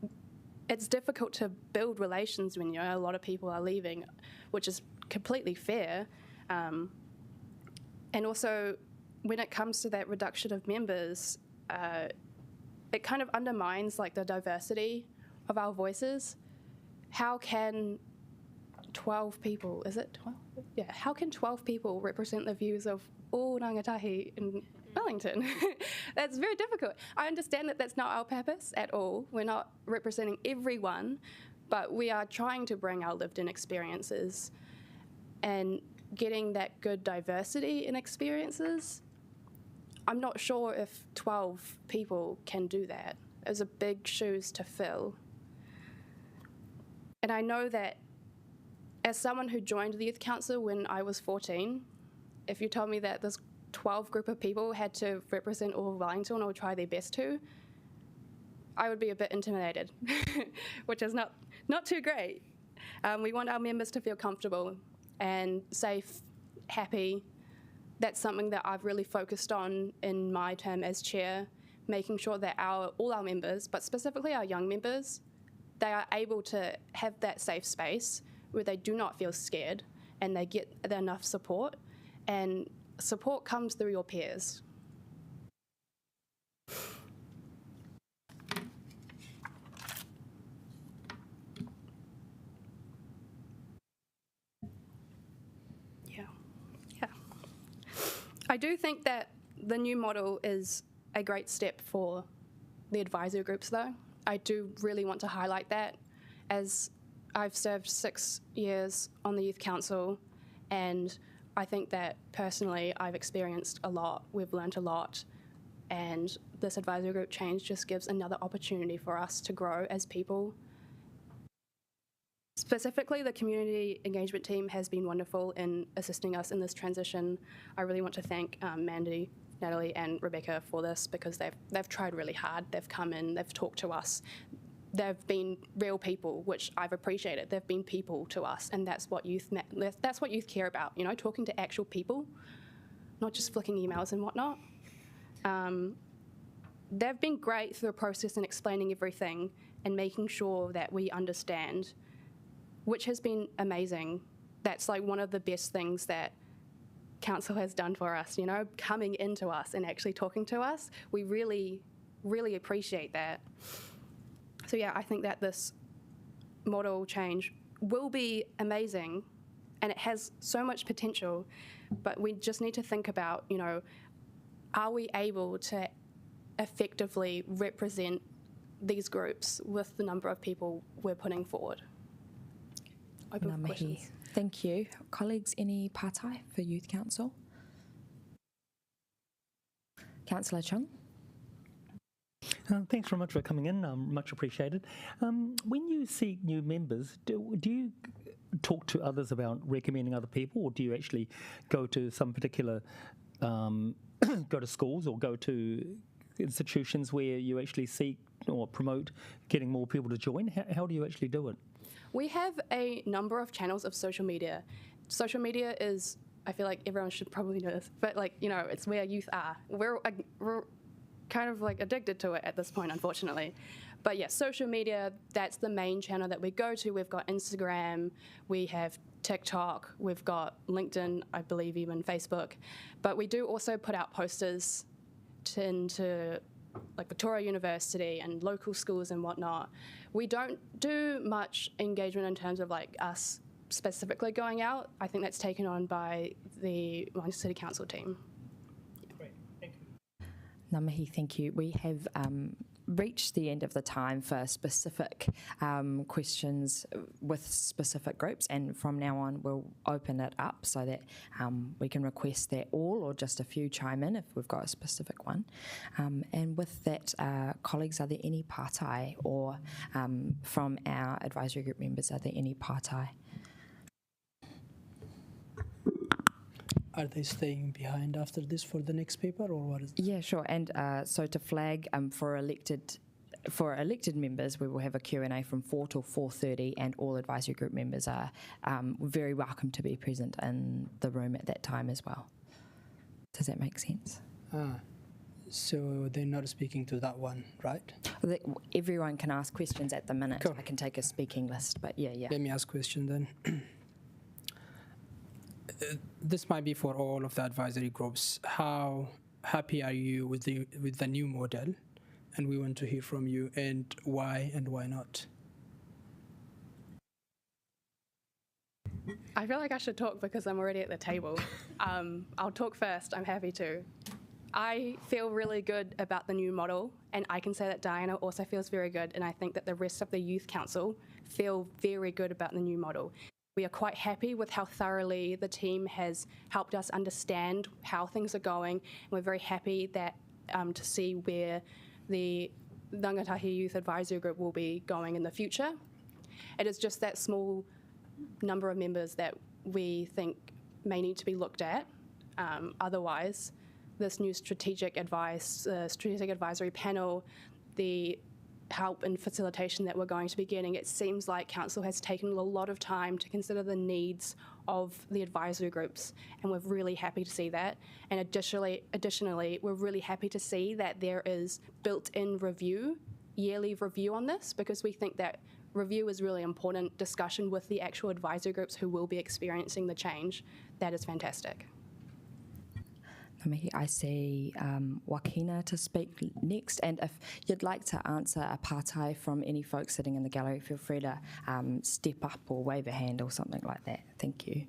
it's difficult to build relations when a lot of people are leaving, which is completely fair. And also, when it comes to that reduction of members, it kind of undermines like the diversity of our voices. How can 12 people, is it 12? Yeah, how can 12 people represent the views of all rangatahi in Wellington? That's very difficult. I understand that that's not our purpose at all. We're not representing everyone, but we are trying to bring our lived-in experiences, and getting that good diversity in experiences, I'm not sure if 12 people can do that. It's a big shoes to fill. And I know that as someone who joined the Youth Council when I was 14, if you told me that this 12 group of people had to represent all of Wellington or try their best to, I would be a bit intimidated, which is not too great. We want our members to feel comfortable and safe, happy. That's something that I've really focused on in my term as chair, making sure that all our members, but specifically our young members, they are able to have that safe space where they do not feel scared and they get enough support. And support comes through your peers. I do think that the new model is a great step for the advisory groups, though. I do really want to highlight that, as I've served 6 years on the Youth Council, and I think that personally I've experienced a lot, we've learnt a lot, and this advisory group change just gives another opportunity for us to grow as people. Specifically, the community engagement team has been wonderful in assisting us in this transition. I really want to thank Mandy, Natalie, and Rebecca for this, because they've tried really hard. They've come in, they've talked to us. They've been real people, which I've appreciated. They've been people to us, and that's what youth care about. Talking to actual people, not just flicking emails and whatnot. They've been great through the process and explaining everything and making sure that we understand, which has been amazing. That's like one of the best things that council has done for us, coming into us and actually talking to us. We really, really appreciate that. So yeah, I think that this model change will be amazing, and it has so much potential, but we just need to think about, are we able to effectively represent these groups with the number of people we're putting forward? Open for questions. Thank you. Colleagues, any pātai for Youth Council? Councillor Chung. Thanks very much for coming in, much appreciated. When you seek new members, do you talk to others about recommending other people, or do you actually go to some particular, go to schools or go to institutions where you actually seek or promote getting more people to join? How do you actually do it? We have a number of channels of social media. Social media is, I feel like everyone should probably know this, but like, you know, it's where youth are. We're kind of like addicted to it at this point, unfortunately. But yeah, social media, that's the main channel that we go to. We've got Instagram, we have TikTok, we've got LinkedIn, I believe even Facebook. But we do also put out posters into like Victoria University and local schools and whatnot. We don't do much engagement in terms of like us specifically going out. I think that's taken on by the Wellington City Council team. Great, thank you. Ngā mihi, thank you. We have reached the end of the time for specific questions with specific groups, and from now on we'll open it up so that we can request that all or just a few chime in if we've got a specific one. And with that, colleagues, are there any pātai, or from our advisory group members, are there any pātai? Are they staying behind after this for the next paper, or what is? Yeah, sure. And so to flag for elected members, we will have a Q&A from 4 till 4:30, and all advisory group members are very welcome to be present in the room at that time as well. Does that make sense? So they're not speaking to that one, right? Everyone can ask questions at the minute. Cool. I can take a speaking list, but yeah. Let me ask a question then. This might be for all of the advisory groups. How happy are you with the new model? And we want to hear from you, and why not? I feel like I should talk because I'm already at the table. I'll talk first, I'm happy to. I feel really good about the new model, and I can say that Diana also feels very good, and I think that the rest of the Youth Council feel very good about the new model. We are quite happy with how thoroughly the team has helped us understand how things are going, and we're very happy that to see where the Rangatahi Youth Advisory Group will be going in the future. It is just that small number of members that we think may need to be looked at. Otherwise, this new strategic advisory panel, the help and facilitation that we're going to be getting, it seems like Council has taken a lot of time to consider the needs of the advisory groups, and we're really happy to see that. And additionally, we're really happy to see that there is built-in yearly review on this, because we think that review is really important discussion with the actual advisory groups who will be experiencing the change. That is fantastic. I see Joaquina to speak next, and if you'd like to answer a pātai from any folks sitting in the gallery, feel free to step up or wave a hand or something like that. Thank you.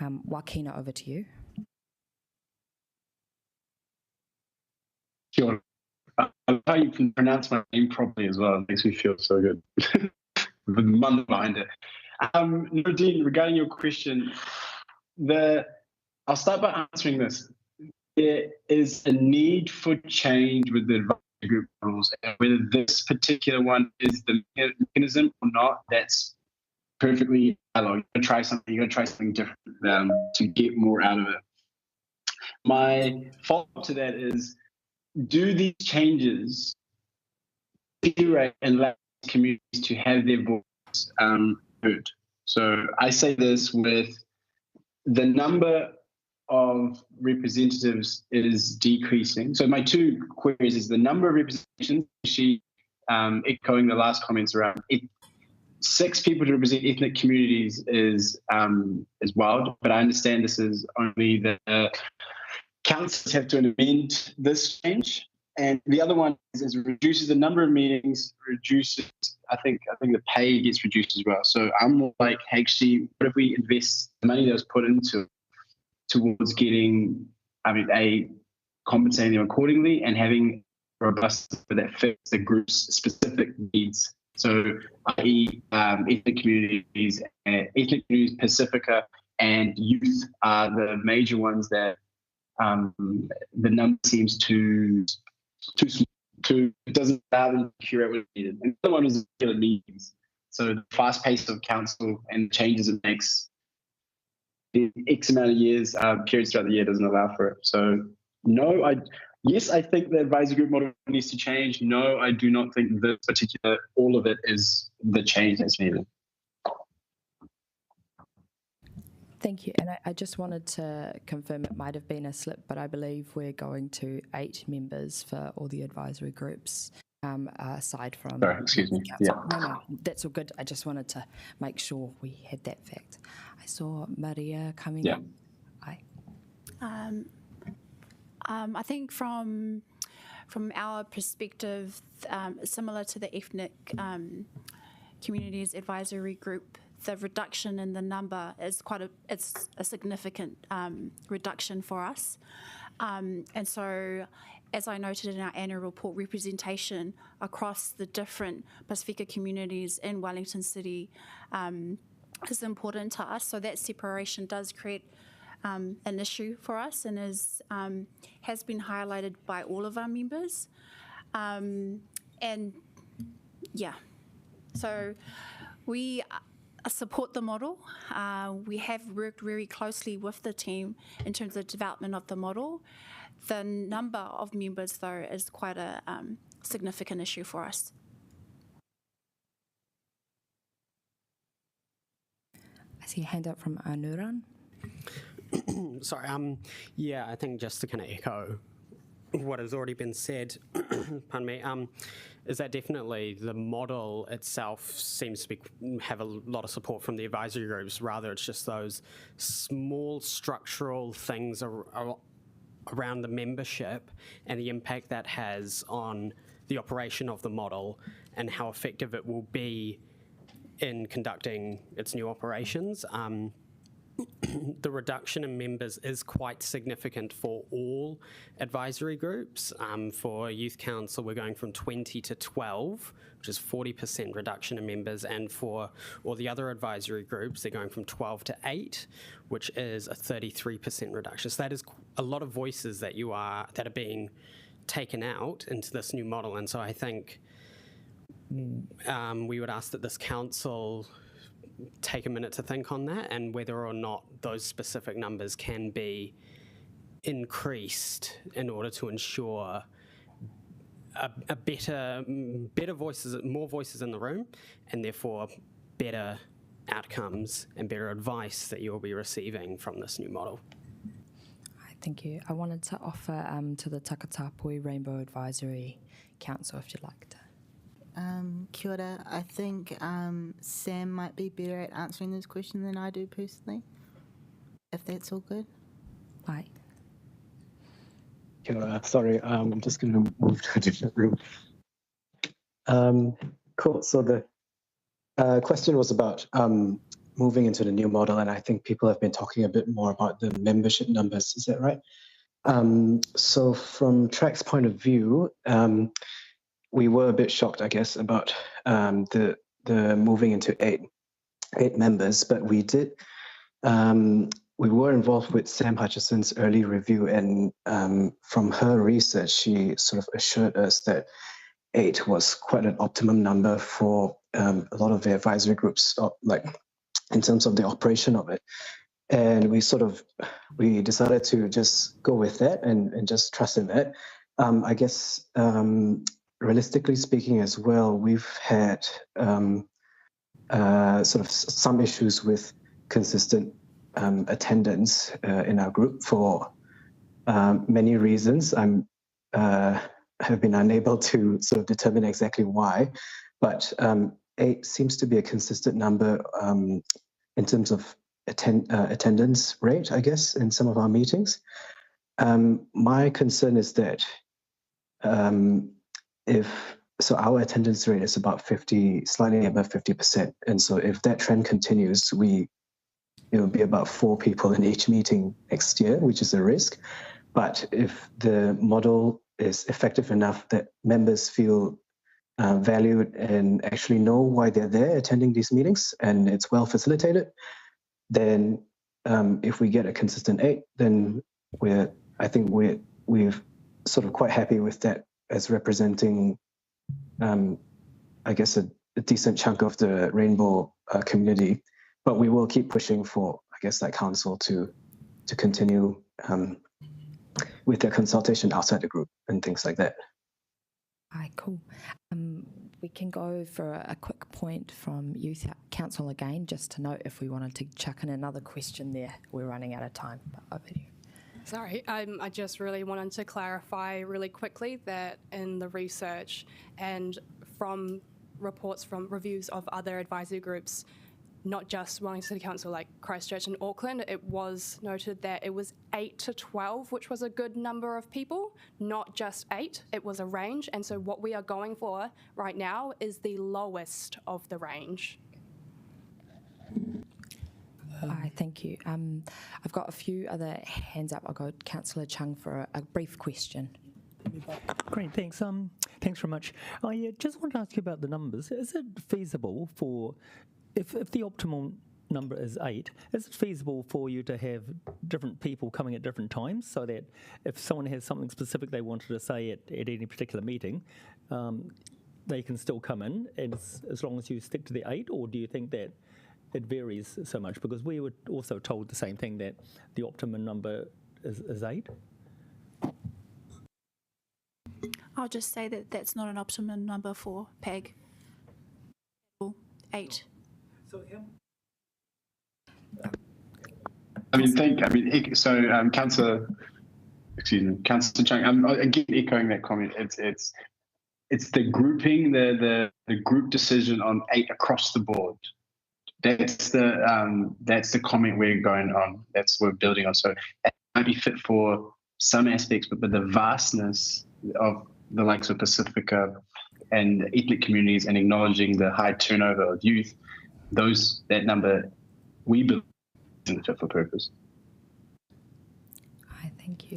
Joaquina, over to you. Sure. I love how you can pronounce my name properly as well. It makes me feel so good. With the mum behind it. Nadine, regarding your question, I'll start by answering this. There is a need for change with the advisory group rules, and whether this particular one is the mechanism or not, that's perfectly allowed. You're going to try something different to get more out of it. My follow-up to that is, do these changes integrate and allow communities to have their voice heard? So I say this with the number of representatives is decreasing. So my two queries is the number of representations, echoing the last comments around 6 people to represent ethnic communities is wild, but I understand this is only the councils have to amend this change. And the other one is it reduces the number of meetings, reduces, I think the pay gets reduced as well. So I'm more like, hey, actually, what if we invest the money that was put into towards getting, compensating them accordingly and having robust that fits the group's specific needs. So, i.e., ethnic communities, Pacifica, and youth are the major ones that the number seems too small. It doesn't allow them to curate what is needed. And the other one is regular meetings. So the fast pace of council and changes it makes in X amount of years, periods throughout the year doesn't allow for it. So no, Yes, I think the advisory group model needs to change. No, I do not think this particular, all of it is the change that's needed. Thank you. And I just wanted to confirm, it might have been a slip, but I believe we're going to 8 members for all the advisory groups, aside from... Sorry, excuse me. Yeah. No, that's all good. I just wanted to make sure we had that fact. I saw Maria coming up. Hi. I think from our perspective, similar to the ethnic communities advisory group, the reduction in the number is it's a significant reduction for us. And so, as I noted in our annual report, representation across the different Pasifika communities in Wellington City is important to us. So that separation does create an issue for us, and has been highlighted by all of our members. And yeah, so we support the model. We have worked very closely with the team in terms of development of the model. The number of members, though, is quite a significant issue for us. I see a hand up from Anuran. Sorry, yeah, I think just to kind of echo what has already been said, pardon me, is that definitely the model itself seems to have a lot of support from the advisory groups. Rather, it's just those small structural things around the membership and the impact that has on the operation of the model and how effective it will be in conducting its new operations. The reduction in members is quite significant for all advisory groups. For Youth Council, we're going from 20 to 12, which is 40% reduction in members, and for all the other advisory groups, they're going from 12 to 8, which is a 33% reduction. So that is a lot of voices that are being taken out into this new model, and so I think we would ask that this council take a minute to think on that and whether or not those specific numbers can be increased in order to ensure a better voices, more voices in the room, and therefore better outcomes and better advice that you'll be receiving from this new model. Thank you. I wanted to offer to the Takatapui Rainbow Advisory Council, if you'd like to. Kia ora. I think Sam might be better at answering this question than I do personally, if that's all good. Right. Kia ora. Sorry, I'm just going to move to a different room. Cool. So the question was about moving into the new model, and I think people have been talking a bit more about the membership numbers. Is that right? So from TRAC's point of view, we were a bit shocked, I guess, about the moving into eight members, but we did. We were involved with Sam Hutchison's early review, and from her research, she sort of assured us that 8 was quite an optimum number for a lot of the advisory groups, like in terms of the operation of it. And we decided to just go with that and just trust in that. I guess realistically speaking as well, we've had sort of some issues with consistent attendance in our group for many reasons. Have been unable to sort of determine exactly why, but 8 seems to be a consistent number in terms of attendance rate, I guess, in some of our meetings. My concern is that our attendance rate is about 50, slightly above 50%, and so if that trend continues, it will be about 4 people in each meeting next year, which is a risk. But if the model is effective enough that members feel valued and actually know why they're there attending these meetings, and it's well facilitated, then if we get a consistent 8, then we're sort of quite happy with that as representing, I guess, a decent chunk of the Rainbow community. But we will keep pushing for, I guess, that council to continue with the consultation outside the group and things like that. Aye, cool. We can go for a quick point from Youth Council again, just to note if we wanted to chuck in another question there. We're running out of time, but over to you. Sorry, I just really wanted to clarify really quickly that in the research and from reports from reviews of other advisory groups, not just Wellington City Council like Christchurch and Auckland, it was noted that it was 8 to 12, which was a good number of people, not just 8, it was a range. And so what we are going for right now is the lowest of the range. Aye, thank you. I've got a few other hands up. I'll go to Councillor Chung for a brief question. Great, thanks. Thanks very much. I just want to ask you about the numbers. Is it feasible for, if the optimal number is 8, is it feasible for you to have different people coming at different times, so that if someone has something specific they wanted to say at any particular meeting, they can still come in, and as long as you stick to the 8, or do you think that it varies so much? Because we were also told the same thing, that the optimum number is 8. I'll just say that that's not an optimum number for PEG. 8. Councillor Chung, again echoing that comment. It's the grouping, the group decision on 8 across the board. That's the comment we're going on. That's what we're building on. So it might be fit for some aspects, but the vastness of the likes of Pacifica and ethnic communities, and acknowledging the high turnover of youth, that number we believe isn't fit for purpose. Hi, thank you.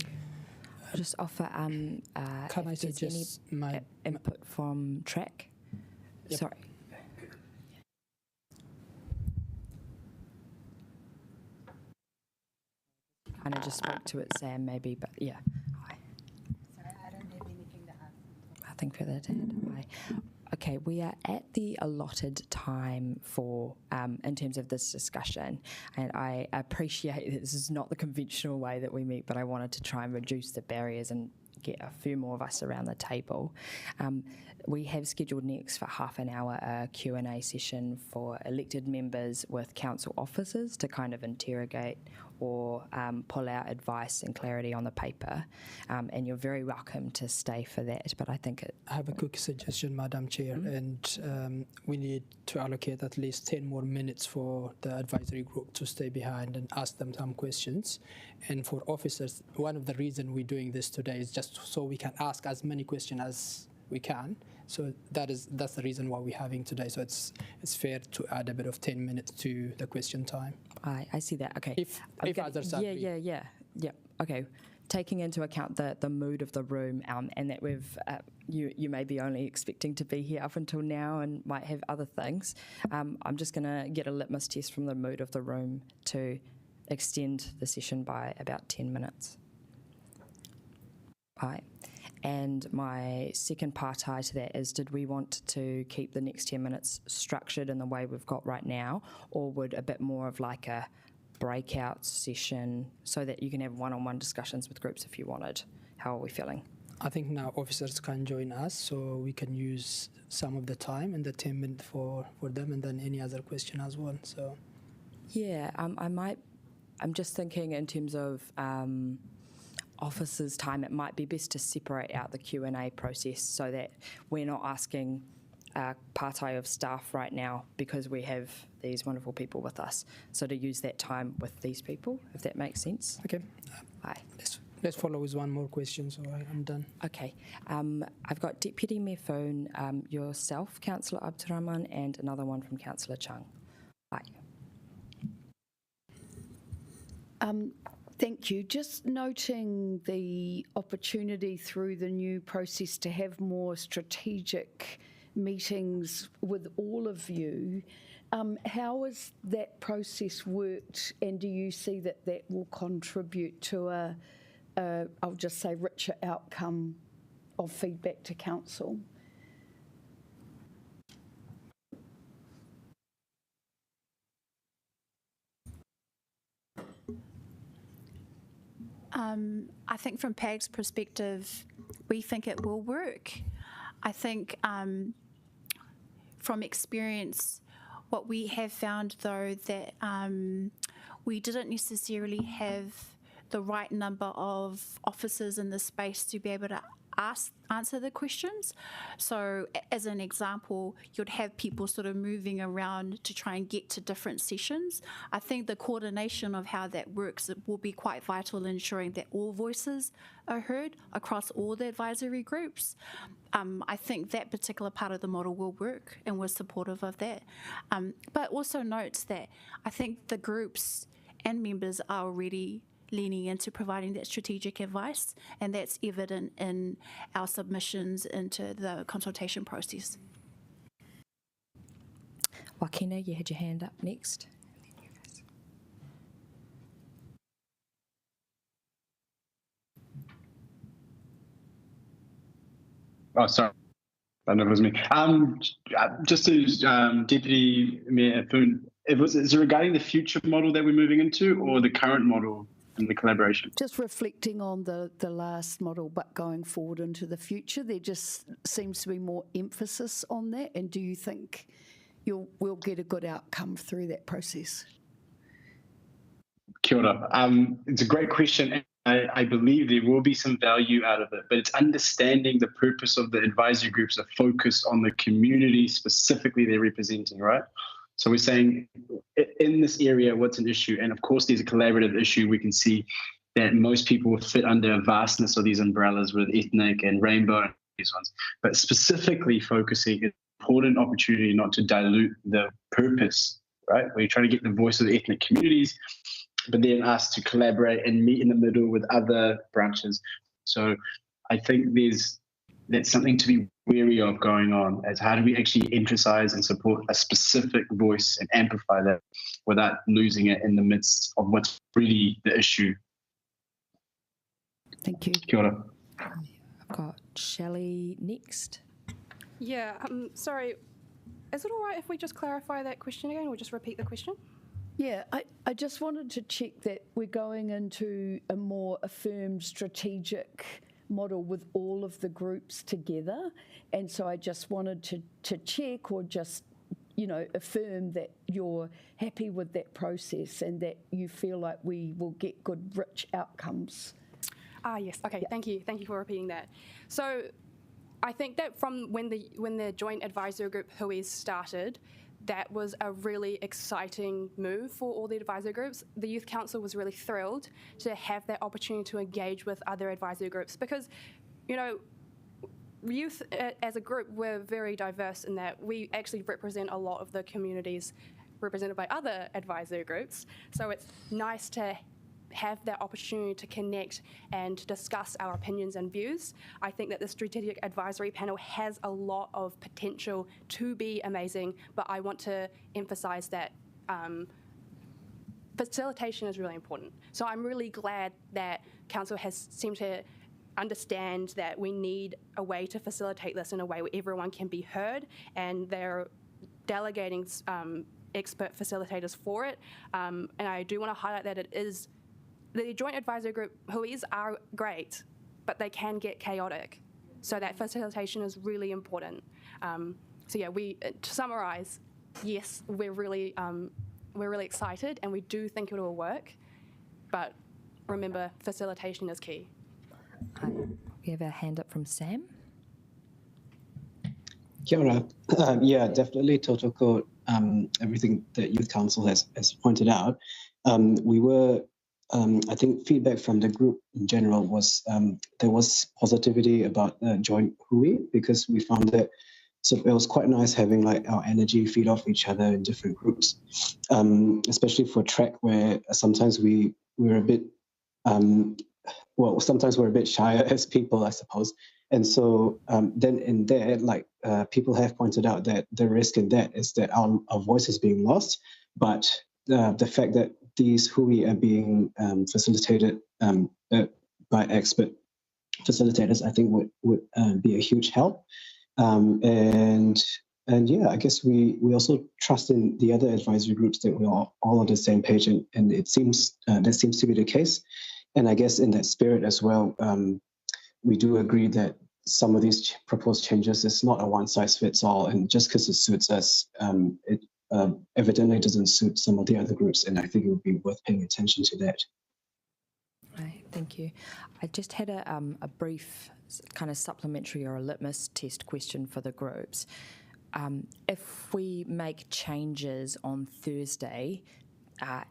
I'll just offer Can I if there's suggest any input from Track? Yep. Sorry. Kind of just spoke to it, Sam, maybe, but yeah. Hi. Sorry, I don't have anything to add. Nothing further to add. Hi. Okay, we are at the allotted time for, in terms of this discussion, and I appreciate that this is not the conventional way that we meet, but I wanted to try and reduce the barriers and get a few more of us around the table. We have scheduled next for half an hour a Q&A session for elected members with council officers to kind of interrogate or pull out advice and clarity on the paper. And you're very welcome to stay for that, but I think I have a quick suggestion, Madam Chair, and we need to allocate at least 10 more minutes for the advisory group to stay behind and ask them some questions. And for officers, one of the reasons we're doing this today is just so we can ask as many questions as we can. So that's the reason why we're having today. So it's fair to add a bit of 10 minutes to the question time. I see that. Okay. If others agree. Yeah. Okay. Taking into account the mood of the room, and that we've you may be only expecting to be here up until now and might have other things. I'm just going to get a litmus test from the mood of the room to extend the session by about 10 minutes. Aye. And my second parti to that is, did we want to keep the next 10 minutes structured in the way we've got right now, or would a bit more of like a breakout session so that you can have one-on-one discussions with groups if you wanted? How are we feeling? I think now officers can join us, so we can use some of the time and the 10 minutes for them, and then any other question as well. So yeah, I'm just thinking in terms of officers' time, it might be best to separate out the Q&A process so that we're not asking parti of staff right now, because we have these wonderful people with us. So to use that time with these people, if that makes sense. Okay. Aye. Let's follow with one more question, so I'm done. Okay. I've got Deputy Mayor Foon, yourself, Councillor Abdurrahman, and another one from Councillor Chung. Aye. Thank you. Just noting the opportunity through the new process to have more strategic meetings with all of you. How has that process worked, and do you see that that will contribute to I'll just say, richer outcome of feedback to council? I think from PAG's perspective, we think it will work. I think from experience, what we have found though that we didn't necessarily have the right number of officers in the space to be able to answer the questions. So as an example, you'd have people sort of moving around to try and get to different sessions. I think the coordination of how that works will be quite vital in ensuring that all voices are heard across all the advisory groups. I think that particular part of the model will work, and we're supportive of that. But also notes that I think the groups and members are already leaning into providing that strategic advice, and that's evident in our submissions into the consultation process. Wakina, you had your hand up next. Oh, sorry. I don't know if it was me. Just to Deputy Mayor Foon, is it regarding the future model that we're moving into, or the current model and the collaboration? Just reflecting on the last model, but going forward into the future, there just seems to be more emphasis on that. And do you think we'll get a good outcome through that process? Kia ora. It's a great question. I believe there will be some value out of it, but it's understanding the purpose of the advisory groups are focused on the community specifically they're representing, right? So we're saying in this area, what's an issue? And of course, there's a collaborative issue. We can see that most people will fit under a vastness of these umbrellas with ethnic and rainbow and these ones, but specifically focusing an important opportunity not to dilute the purpose, right? We're trying to get the voice of the ethnic communities, but then us to collaborate and meet in the middle with other branches. So I think that's something to be wary of going on, as how do we actually emphasize and support a specific voice and amplify that without losing it in the midst of what's really the issue. Thank you. Kia ora. I've got Shelley next. Yeah, sorry. Is it all right if we just clarify that question again, or just repeat the question? Yeah, I just wanted to check that we're going into a more affirmed strategic model with all of the groups together, and so I just wanted to check or just affirm that you're happy with that process and that you feel like we will get good, rich outcomes. Yes. Okay. Yeah. Thank you for repeating that. So, I think that from when the Joint Advisory Group Hui started, that was a really exciting move for all the advisory groups. The Youth Council was really thrilled to have that opportunity to engage with other advisory groups because, youth as a group, we're very diverse in that we actually represent a lot of the communities represented by other advisory groups. So it's nice to have that opportunity to connect and discuss our opinions and views. I think that the Strategic Advisory Panel has a lot of potential to be amazing, but I want to emphasise that facilitation is really important. So I'm really glad that Council has seemed to understand that we need a way to facilitate this in a way where everyone can be heard, and they're delegating expert facilitators for it. And I do want to highlight that it is the Joint Advisory Group Huis are great, but they can get chaotic. So that facilitation is really important. So yeah, to summarise, yes, we're really excited, and we do think it will work. But remember, facilitation is key. We have a hand up from Sam. Kia ora. Yeah, definitely Totoko, everything that Youth Council has pointed out. We were, I think feedback from the group in general was there was positivity about Joint Hui, because we found that it was quite nice having like our energy feed off each other in different groups, especially for track where sometimes we're a bit, sometimes we're a bit shyer as people, I suppose. And so then in there, like people have pointed out that the risk in that is that our voice is being lost, but the fact that these Hui are being facilitated by expert facilitators, I think would be a huge help. And yeah, I guess we also trust in the other advisory groups that we're all on the same page, and it seems that seems to be the case. And I guess in that spirit as well, we do agree that some of these proposed changes is not a one-size-fits-all, and just because it suits us, it evidently doesn't suit some of the other groups, and I think it would be worth paying attention to that. Right, thank you. I just had a brief kind of supplementary or a litmus test question for the groups. If we make changes on Thursday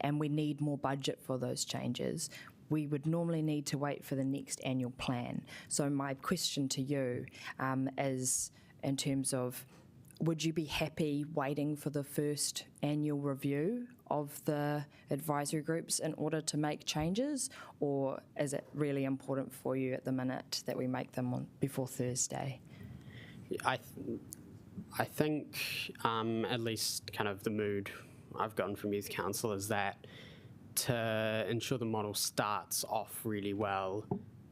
and we need more budget for those changes, we would normally need to wait for the next annual plan. So my question to you is in terms of, would you be happy waiting for the first annual review of the advisory groups in order to make changes, or is it really important for you at the minute that we make them before Thursday? I think at least kind of the mood I've gotten from Youth Council is that to ensure the model starts off really well,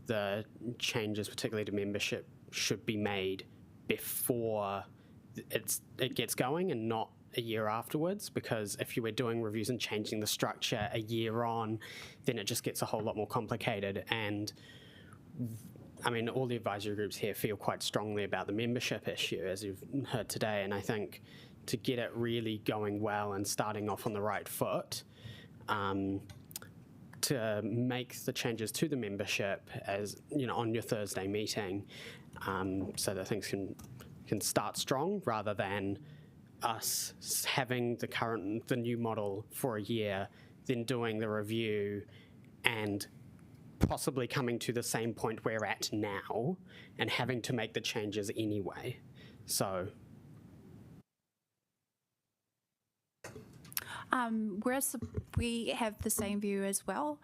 the changes, particularly to membership, should be made before it gets going and not a year afterwards, because if you were doing reviews and changing the structure a year on, then it just gets a whole lot more complicated. And I mean, all the advisory groups here feel quite strongly about the membership issue, as you've heard today, and I think to get it really going well and starting off on the right foot, to make the changes to the membership as on your Thursday meeting, so that things can start strong, rather than us having the new model for a year, then doing the review and possibly coming to the same point we're at now and having to make the changes anyway. So whereas we have the same view as well.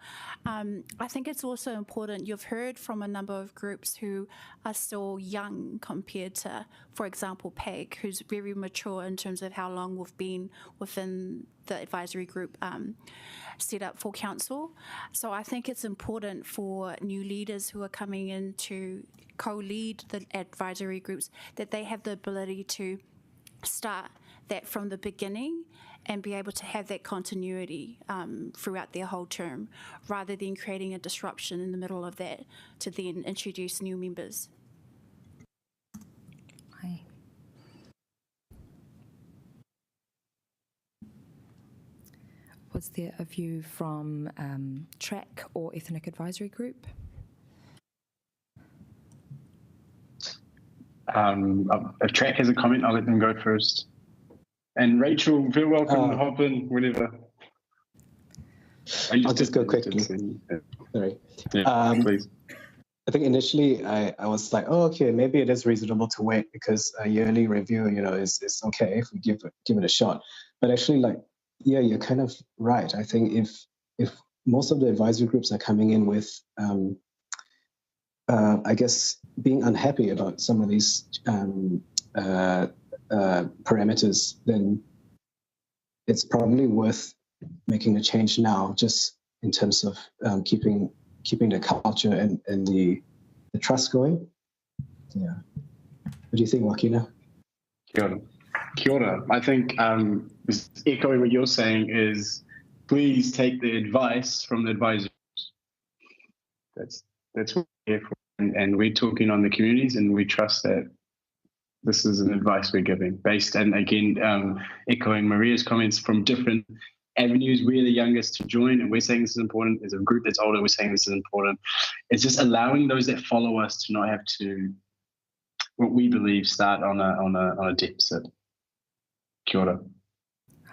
I think it's also important, you've heard from a number of groups who are still young compared to, for example, PEG, who's very mature in terms of how long we've been within the advisory group set up for council. So I think it's important for new leaders who are coming in to co-lead the advisory groups that they have the ability to start that from the beginning and be able to have that continuity throughout their whole term, rather than creating a disruption in the middle of that to then introduce new members. Hi. Was there a view from TRAC or Ethnic Advisory Group? If TRAC has a comment, I'll let them go first. And Rachel, feel welcome to hop in whenever. I'll just go quickly. Sorry. Yeah, please. I think initially I was like, oh, okay, maybe it is reasonable to wait because a yearly review, is okay if we give it a shot. But actually, yeah, you're kind of right. I think if most of the advisory groups are coming in with, I guess, being unhappy about some of these parameters, then it's probably worth making a change now, just in terms of keeping the culture and the trust going. Yeah. What do you think, Joaquina? Kia ora. I think echoing what you're saying is, please take the advice from the advisors. That's what we're here for, and we're talking on the communities, and we trust that this is an advice we're giving based, and again, echoing Maria's comments from different avenues. We're the youngest to join, and we're saying this is important. There's a group that's older, we're saying this is important. It's just allowing those that follow us to not have to, what we believe, start on a deficit. Kia ora.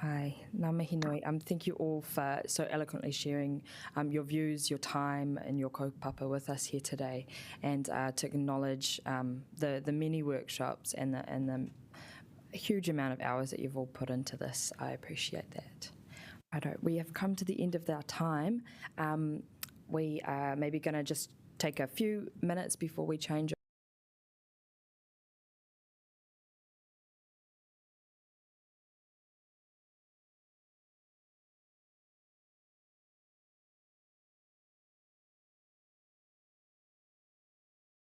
Hi, ngā mihi nui. Thank you all for so eloquently sharing your views, your time, and your kaupapa with us here today, and to acknowledge the many workshops and the huge amount of hours that you've all put into this. I appreciate that. Righto, we have come to the end of our time. We are maybe going to just take a few minutes before we change